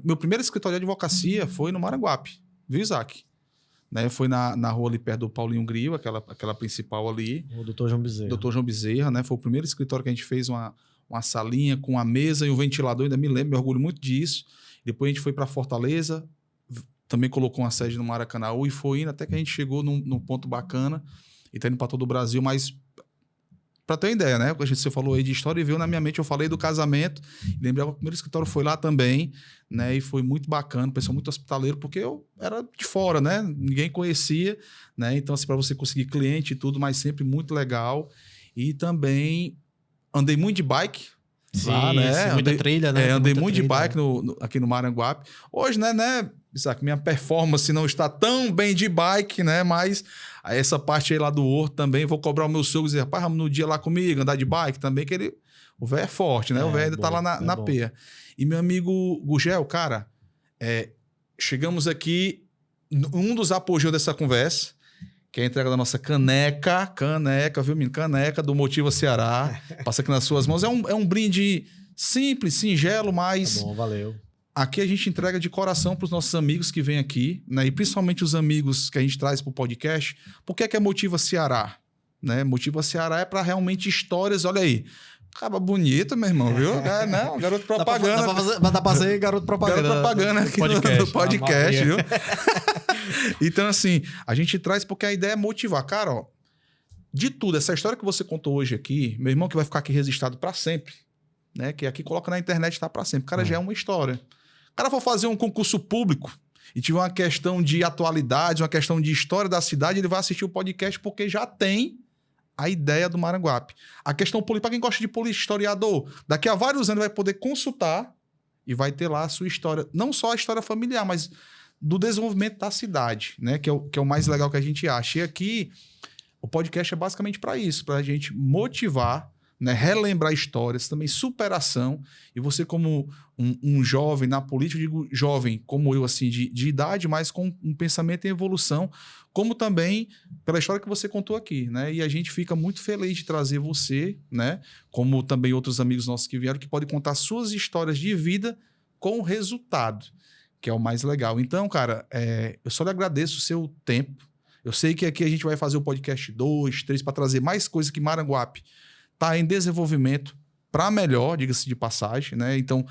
Meu primeiro escritório de advocacia foi no Maranguape, viu, Isaac? Né? Foi na rua ali perto do Paulinho Grio, aquela principal ali. O Dr. João Bezerra. Dr. João Bezerra, né? Foi o primeiro escritório que a gente fez uma salinha com a mesa e um ventilador, ainda me lembro, me orgulho muito disso. Depois a gente foi para Fortaleza, também colocou uma sede no Maracanaú e foi indo até que a gente chegou num ponto bacana e tá indo para todo o Brasil, mas para ter uma ideia, né? Você falou aí de história e veio na minha mente, eu falei do casamento, lembrei que o primeiro escritório foi lá também, né? E foi muito bacana, pessoal muito hospitaleiro, porque eu era de fora, né? Ninguém conhecia, né? Então, assim, para você conseguir cliente e tudo, mas sempre muito legal. E também andei muito de bike. Sim, lá, né? Muita trilha, né? Andei muito de bike aqui no Maranguape. Hoje, né, Isaac, minha performance não está tão bem de bike, né? Mas essa parte aí lá do Horto também, vou cobrar o meu sogro e dizer, rapaz, vamos no dia lá comigo, andar de bike também, que o velho é forte, né? O velho ainda tá lá na peia. E meu amigo Gugel, cara, chegamos aqui, um dos apogeus dessa conversa, que é a entrega da nossa caneca, viu, menino? Caneca do Motiva Ceará. Passa aqui nas suas mãos. É um brinde simples, singelo, mas... Tá bom, valeu. Aqui a gente entrega de coração para os nossos amigos que vêm aqui, né? E principalmente os amigos que a gente traz para o podcast. Por que é Motiva Ceará? Né? Motiva Ceará é para realmente histórias, olha aí. Acaba bonito, meu irmão, viu? Não, garoto propaganda. Dá pra fazer garoto propaganda. Garoto propaganda aqui no podcast, viu? Então, assim, a gente traz porque a ideia é motivar. Cara, ó, de tudo, essa história que você contou hoje aqui, meu irmão que vai ficar aqui registrado para sempre, né? Que aqui coloca na internet, tá para sempre. Cara, já é uma história. O cara for fazer um concurso público e tiver uma questão de atualidade, uma questão de história da cidade, ele vai assistir o podcast porque já tem a ideia do Maranguape. A questão política, para quem gosta de historiador, daqui a vários anos vai poder consultar e vai ter lá a sua história. Não só a história familiar, mas do desenvolvimento da cidade, né? Que é o mais legal que a gente acha. E aqui, o podcast é basicamente para isso, para a gente motivar, né? Relembrar histórias, também superação. E você como um jovem na política, eu digo jovem como eu, assim, de idade, mas com um pensamento em evolução, como também pela história que você contou aqui, né? E a gente fica muito feliz de trazer você, né? Como também outros amigos nossos que vieram, que podem contar suas histórias de vida com resultado, que é o mais legal. Então, cara, eu só lhe agradeço o seu tempo. Eu sei que aqui a gente vai fazer o podcast 2, 3 para trazer mais coisas que Maranguape está em desenvolvimento para melhor, diga-se de passagem, né? Então,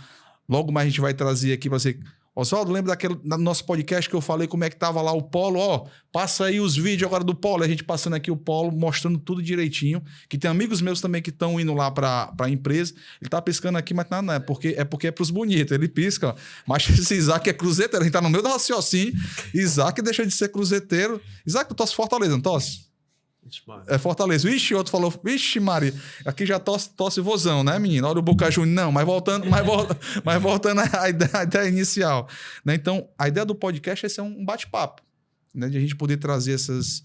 Logo mais a gente vai trazer aqui para você. Oswaldo, lembra no nosso podcast que eu falei como é que tava lá o polo? Ó, passa aí os vídeos agora do polo. A gente passando aqui o polo, mostrando tudo direitinho. Que tem amigos meus também que estão indo lá para a empresa. Ele tá piscando aqui, mas não é porque é pros bonitos. Ele pisca, ó. Mas esse Isaac é cruzeteiro. A gente tá no meio do raciocínio. Isaac deixa de ser cruzeteiro. Isaac, tu torce Fortaleza, não torce? É Fortaleza. Vixe, outro falou, vixe, Maria, aqui já tosse vozão, né, menino? Olha o Boca Juniors. Não, mas voltando à ideia inicial. Né? Então, a ideia do podcast é ser um bate-papo, né? De a gente poder trazer essas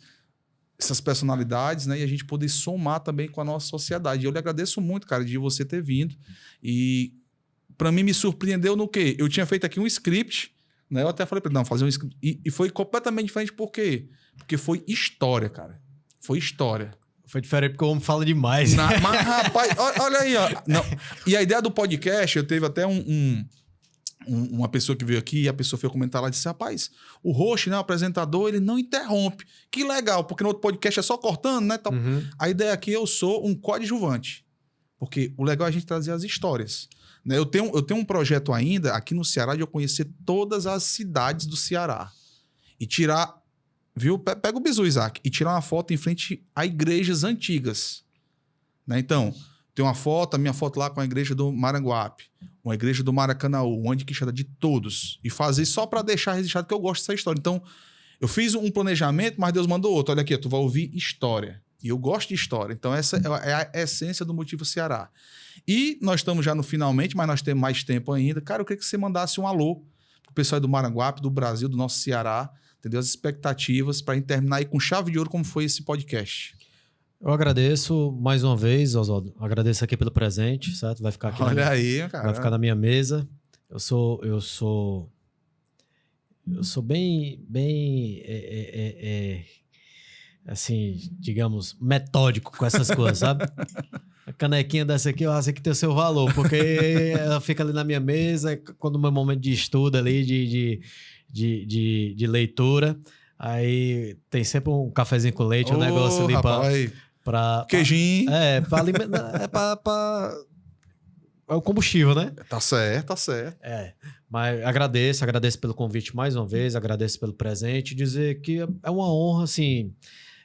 personalidades, né? E a gente poder somar também com a nossa sociedade. Eu lhe agradeço muito, cara, de você ter vindo. E, para mim, me surpreendeu no quê? Eu tinha feito aqui um script, né? Eu até falei para ele, não, fazer um script. E foi completamente diferente, por quê? Porque foi história, cara. Foi história. Foi diferente porque o homem fala demais. Mas, rapaz, olha aí, ó. Não. E a ideia do podcast, eu teve até uma pessoa que veio aqui, e a pessoa foi comentar lá e disse, rapaz, o host, né, o apresentador, ele não interrompe. Que legal, porque no outro podcast é só cortando, né? Então, a ideia aqui, eu sou um coadjuvante. Porque o legal é a gente trazer as histórias. Né? Eu tenho um projeto ainda, aqui no Ceará, de eu conhecer todas as cidades do Ceará. E tirar... Viu? Pega o bizu, Isaac, e tirar uma foto em frente a igrejas antigas. Né? Então, tem uma foto, a minha foto lá com a igreja do Maranguape, uma igreja do Maracanaú, onde Quixadá, de todos. E fazer só para deixar registrado que eu gosto dessa história. Então, eu fiz um planejamento, mas Deus mandou outro. Olha aqui, tu vai ouvir história. E eu gosto de história. Então, essa é a essência do Motivo Ceará. E nós estamos já no finalmente, mas nós temos mais tempo ainda. Cara, eu queria que você mandasse um alô pro pessoal do Maranguape, do Brasil, do nosso Ceará, entendeu? As expectativas para terminar aí com chave de ouro, como foi esse podcast. Eu agradeço mais uma vez, Oswaldo. Agradeço aqui pelo presente, certo? Vai ficar aqui. Olha aí, cara. Vai ficar na minha mesa. Eu sou bem assim, digamos, metódico com essas coisas, sabe? A canequinha dessa aqui, eu sei que tem o seu valor, porque ela fica ali na minha mesa, quando o meu momento de estudo ali, de leitura, aí tem sempre um cafezinho com leite, um negócio ali para queijinho. Para alimentar, é o combustível, né? Tá certo. Mas agradeço pelo convite mais uma vez, agradeço pelo presente, dizer que é uma honra, assim,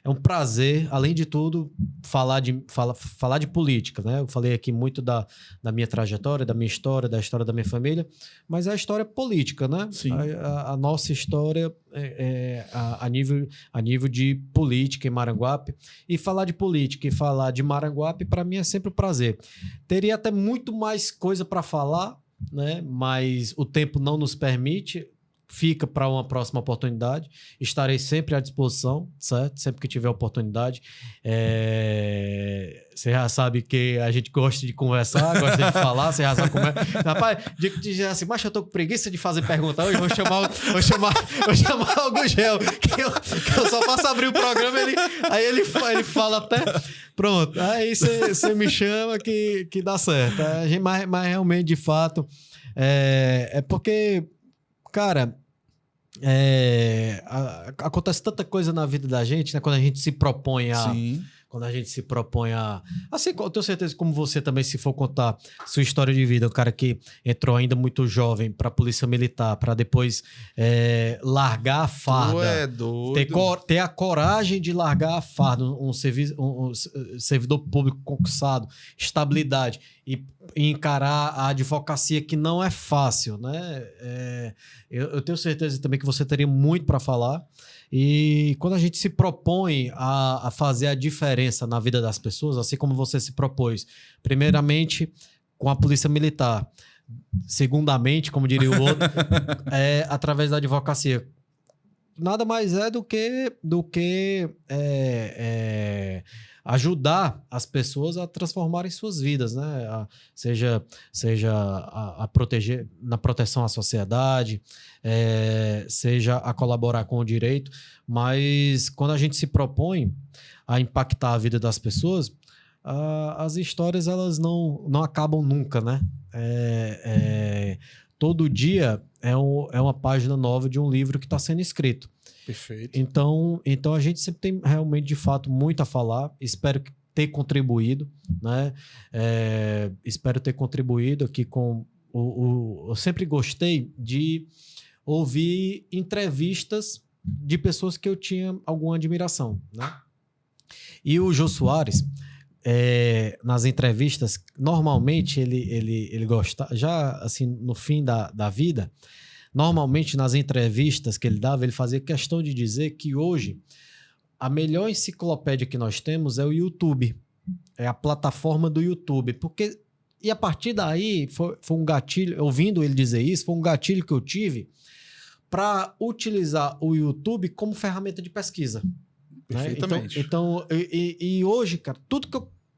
é um prazer, além de tudo, falar de política, né? Eu falei aqui muito da minha trajetória, da minha história, da história da minha família, mas é a história política, né? Sim. A nossa história a nível de política em Maranguape. E falar de política e falar de Maranguape, para mim, é sempre um prazer. Teria até muito mais coisa para falar, né? Mas o tempo não nos permite. Fica para uma próxima oportunidade. Estarei sempre à disposição, certo? Sempre que tiver oportunidade. Você já sabe que a gente gosta de conversar, gosta de falar, você já sabe como é. Rapaz, diz assim, mas eu tô com preguiça de fazer pergunta hoje, vou chamar o Gugel, que eu só faço abrir o programa, aí ele fala até... Pronto, aí você me chama que dá certo. Mas realmente, de fato, é porque... Cara, acontece tanta coisa na vida da gente, né? Quando a gente se propõe a... Sim. Quando a gente se propõe a... Assim, eu tenho certeza, como você também, se for contar sua história de vida, um cara que entrou ainda muito jovem para a Polícia Militar, para depois largar a farda. Tu é doido. Ter a coragem de largar a farda, um servidor público conquistado, estabilidade, e encarar a advocacia, que não é fácil, né? Eu tenho certeza também que você teria muito para falar. E quando a gente se propõe a fazer a diferença na vida das pessoas, assim como você se propôs, primeiramente com a Polícia Militar, segundamente, como diria o outro, através da advocacia. Nada mais é do que ajudar as pessoas a transformarem suas vidas, né? Seja a proteger, na proteção à sociedade, seja a colaborar com o direito, mas quando a gente se propõe a impactar a vida das pessoas, as histórias elas não acabam nunca, né? Todo dia é uma página nova de um livro que está sendo escrito. Perfeito. Então a gente sempre tem realmente, de fato, muito a falar. Espero ter contribuído, né? Espero ter contribuído aqui com eu sempre gostei de ouvir entrevistas de pessoas que eu tinha alguma admiração, né? E o Jô Soares, nas entrevistas, normalmente ele gosta, já assim, no fim da vida, normalmente nas entrevistas que ele dava, ele fazia questão de dizer que hoje a melhor enciclopédia que nós temos é o YouTube, é a plataforma do YouTube, porque e a partir daí foi um gatilho, ouvindo ele dizer isso, foi um gatilho que eu tive para utilizar o YouTube como ferramenta de pesquisa. Perfeitamente. Né? Então hoje, cara, tudo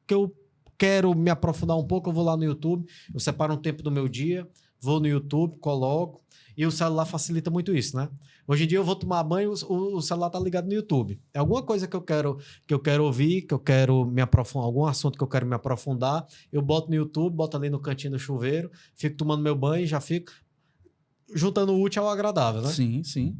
que eu quero me aprofundar um pouco, eu vou lá no YouTube, eu separo um tempo do meu dia, vou no YouTube, coloco, e o celular facilita muito isso, né? Hoje em dia eu vou tomar banho, o celular tá ligado no YouTube. É alguma coisa que eu quero ouvir, que eu quero me aprofundar, algum assunto que eu quero me aprofundar, eu boto no YouTube, boto ali no cantinho do chuveiro, fico tomando meu banho e já fico juntando o útil ao agradável, né? Sim, sim.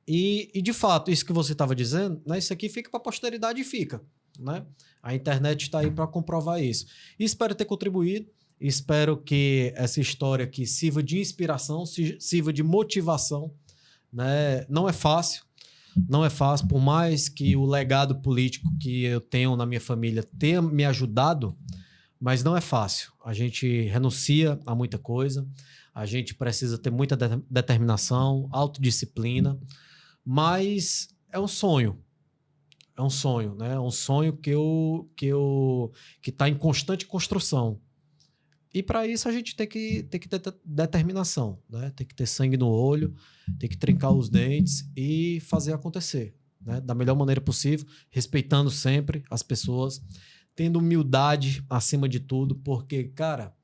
E de fato, isso que você estava dizendo, né, isso aqui fica para a posteridade e fica, né? A internet está aí para comprovar isso. E espero ter contribuído, espero que essa história aqui sirva de inspiração, sirva de motivação, né? Não é fácil, por mais que o legado político que eu tenho na minha família tenha me ajudado, mas não é fácil. A gente renuncia a muita coisa, a gente precisa ter muita determinação, autodisciplina, mas é um sonho. É um sonho, né? É um sonho que está em constante construção. E para isso a gente tem que ter determinação, né? Tem que ter sangue no olho, tem que trincar os dentes e fazer acontecer, né? Da melhor maneira possível, respeitando sempre as pessoas, tendo humildade acima de tudo, porque, cara,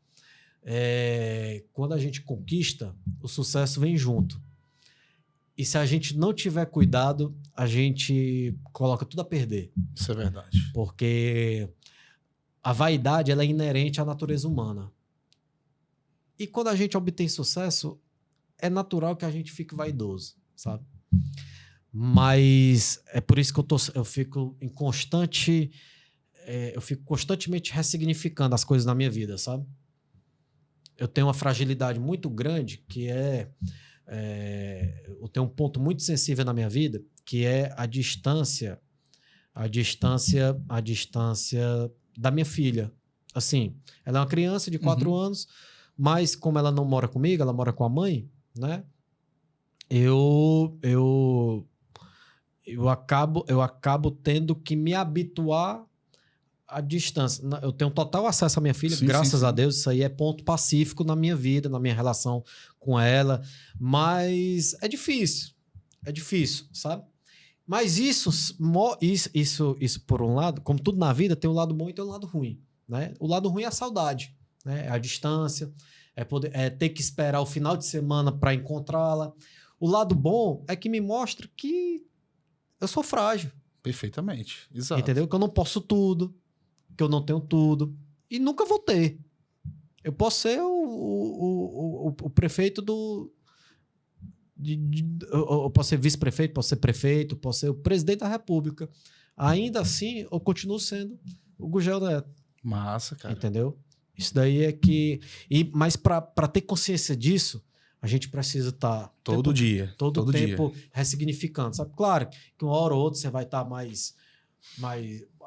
quando a gente conquista, o sucesso vem junto. E se a gente não tiver cuidado, a gente coloca tudo a perder. Isso é verdade. Porque a vaidade ela é inerente à natureza humana. E quando a gente obtém sucesso, é natural que a gente fique vaidoso, sabe? Mas é por isso que eu fico em constante... eu fico constantemente ressignificando as coisas na minha vida, sabe? Eu tenho uma fragilidade muito grande que eu tenho um ponto muito sensível na minha vida, que é a distância da minha filha. Assim, ela é uma criança de 4 anos, mas como ela não mora comigo, ela mora com a mãe, né? Eu acabo tendo que me habituar à distância. Eu tenho total acesso à minha filha, graças a Deus. Isso aí é ponto pacífico na minha vida, na minha relação com ela. Mas é difícil, sabe? Mas isso por um lado, como tudo na vida, tem um lado bom e tem um lado ruim, né? O lado ruim é a saudade, né? É a distância, é ter que esperar o final de semana para encontrá-la. O lado bom é que me mostra que eu sou frágil. Perfeitamente, exato. Entendeu? Que eu não posso tudo, que eu não tenho tudo. E nunca vou ter. Eu posso ser o prefeito eu posso ser vice-prefeito, posso ser prefeito, posso ser o presidente da República. Ainda assim, eu continuo sendo o Gugel Neto. Massa, cara. Entendeu? Isso daí é que... Mas para ter consciência disso, a gente precisa estar... Todo dia. Todo tempo ressignificando, sabe? Claro que uma hora ou outra você vai estar mais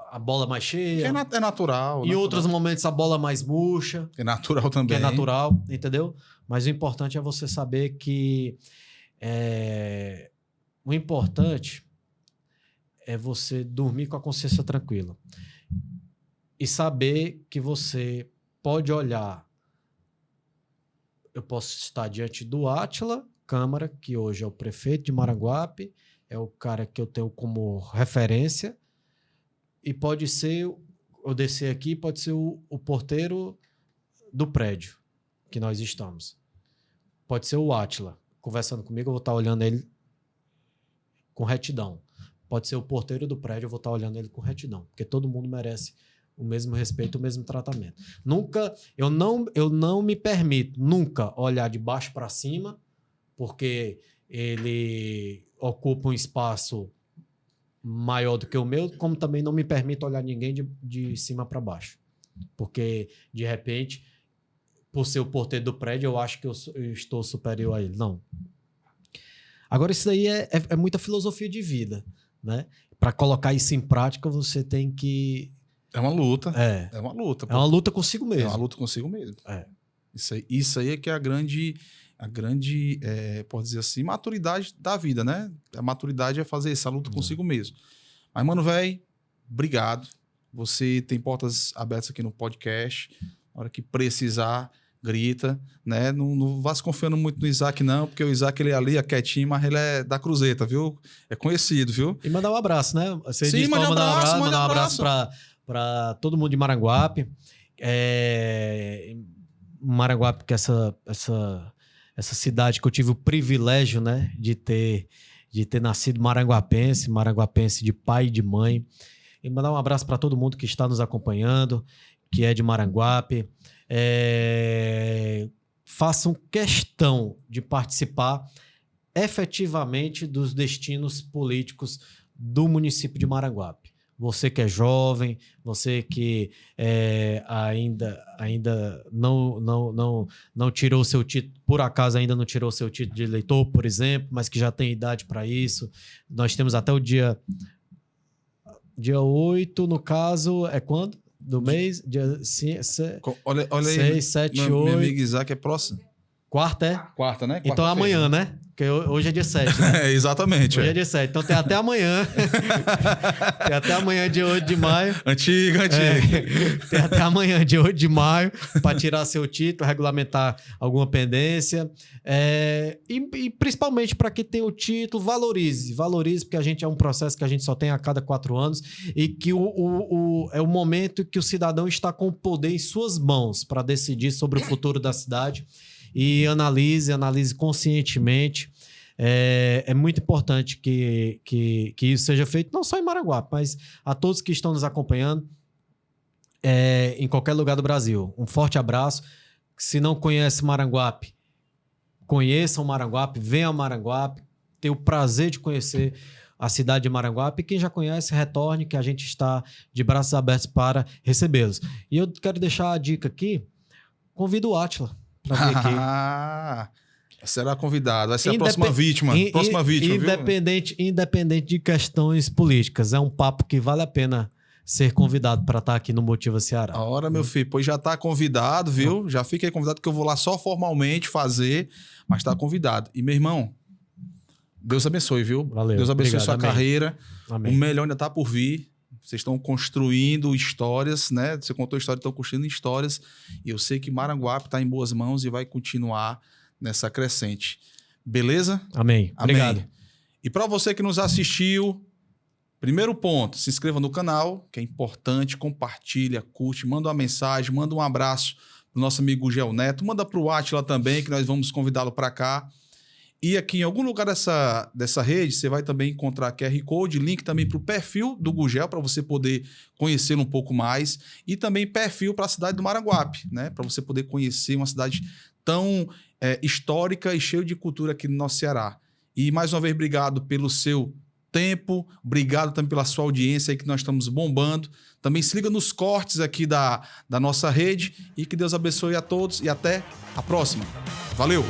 a bola mais cheia. É natural. Em outros momentos a bola mais murcha. É natural também. Que é natural, entendeu? Mas o importante é você saber que... o importante é você dormir com a consciência tranquila. E saber que você pode olhar. Eu posso estar diante do Átila Câmara, que hoje é o prefeito de Maranguape, é o cara que eu tenho como referência, e pode ser, eu descer aqui, pode ser o porteiro do prédio que nós estamos. Pode ser o Átila conversando comigo, eu vou estar olhando ele com retidão. Pode ser o porteiro do prédio, eu vou estar olhando ele com retidão, porque todo mundo merece o mesmo respeito, o mesmo tratamento. Eu não me permito nunca olhar de baixo para cima, porque ele ocupa um espaço maior do que o meu, como também não me permito olhar ninguém de cima para baixo. Porque, de repente, por ser o porteiro do prédio, eu acho que eu estou superior a ele. Não. Agora, isso aí é muita filosofia de vida, né? Para colocar isso em prática, você tem que... É uma luta. É uma luta. É uma luta consigo mesmo. É uma luta consigo mesmo. É. Isso aí é que é a grande pode dizer assim, maturidade da vida, né? A maturidade é fazer essa luta consigo mesmo. Mas, mano, velho, obrigado. Você tem portas abertas aqui no podcast. Na hora que precisar, grita, né? Não vá se confiando muito no Isaac, não, porque o Isaac, ele é ali, é quietinho, mas ele é da Cruzeta, viu? É conhecido, viu? E mandar um abraço, né? Você Sim, disse mandar um abraço para para todo mundo de Maranguape. Maranguape, que é essa cidade que eu tive o privilégio, né, de ter nascido maranguapense de pai e de mãe. E mandar um abraço para todo mundo que está nos acompanhando, que é de Maranguape. Façam questão de participar efetivamente dos destinos políticos do município de Maranguape. Você que é jovem, você que ainda não tirou o seu título, por acaso ainda não tirou o seu título de eleitor, por exemplo, mas que já tem idade para isso. Nós temos até o dia 8, no caso, é quando? Do mês? Olha 6, aí, 7, 8. Meu amigo Isaac é próximo. Quarta, é? Quarta, né? Então é amanhã, né? Porque hoje é dia 7, né? Exatamente. Hoje é dia 7. Então tem até amanhã. Tem até amanhã, dia 8 de maio. Antigo. Tem até amanhã, dia 8 de maio, para tirar seu título, regulamentar alguma pendência. E principalmente para quem tem o título, valorize. Valorize, porque a gente é um processo que a gente só tem a cada 4 anos e que é o momento que o cidadão está com o poder em suas mãos para decidir sobre o futuro da cidade. E analise conscientemente. É muito importante que isso seja feito, não só em Maranguape, mas a todos que estão nos acompanhando em qualquer lugar do Brasil. Um forte abraço. Se não conhece Maranguape, conheçam Maranguape, venham a Maranguape, tenha o prazer de conhecer a cidade de Maranguape. E quem já conhece, retorne, que a gente está de braços abertos para recebê-los. E eu quero deixar a dica aqui, convido o Átila para vir aqui. Será convidado. Vai ser a próxima vítima. Independente de questões políticas. É um papo que vale a pena ser convidado para estar aqui no Motiva Ceará. A hora, meu filho, pois já está convidado, viu? Já fica aí convidado, que eu vou lá só formalmente fazer, mas está convidado. E, meu irmão, Deus abençoe, viu? Valeu. Deus abençoe Obrigado, sua amém. Carreira. Amém. O melhor ainda está por vir. Vocês estão construindo histórias, né? Você contou história, estão construindo histórias. E eu sei que Maranguape está em boas mãos e vai continuar nessa crescente. Beleza? Amém. Obrigado. E para você que nos assistiu, primeiro ponto, se inscreva no canal, que é importante, compartilha, curte, manda uma mensagem, manda um abraço pro nosso amigo Gugel Neto, manda pro Átila também, que nós vamos convidá-lo para cá. E aqui em algum lugar dessa rede, você vai também encontrar QR Code, link também para o perfil do Gugel, para você poder conhecê-lo um pouco mais, e também perfil para a cidade do Maranguape, né? Para você poder conhecer uma cidade tão histórica e cheia de cultura aqui no nosso Ceará. E mais uma vez, obrigado pelo seu tempo, obrigado também pela sua audiência aí, que nós estamos bombando. Também se liga nos cortes aqui da nossa rede, e que Deus abençoe a todos e até a próxima. Valeu!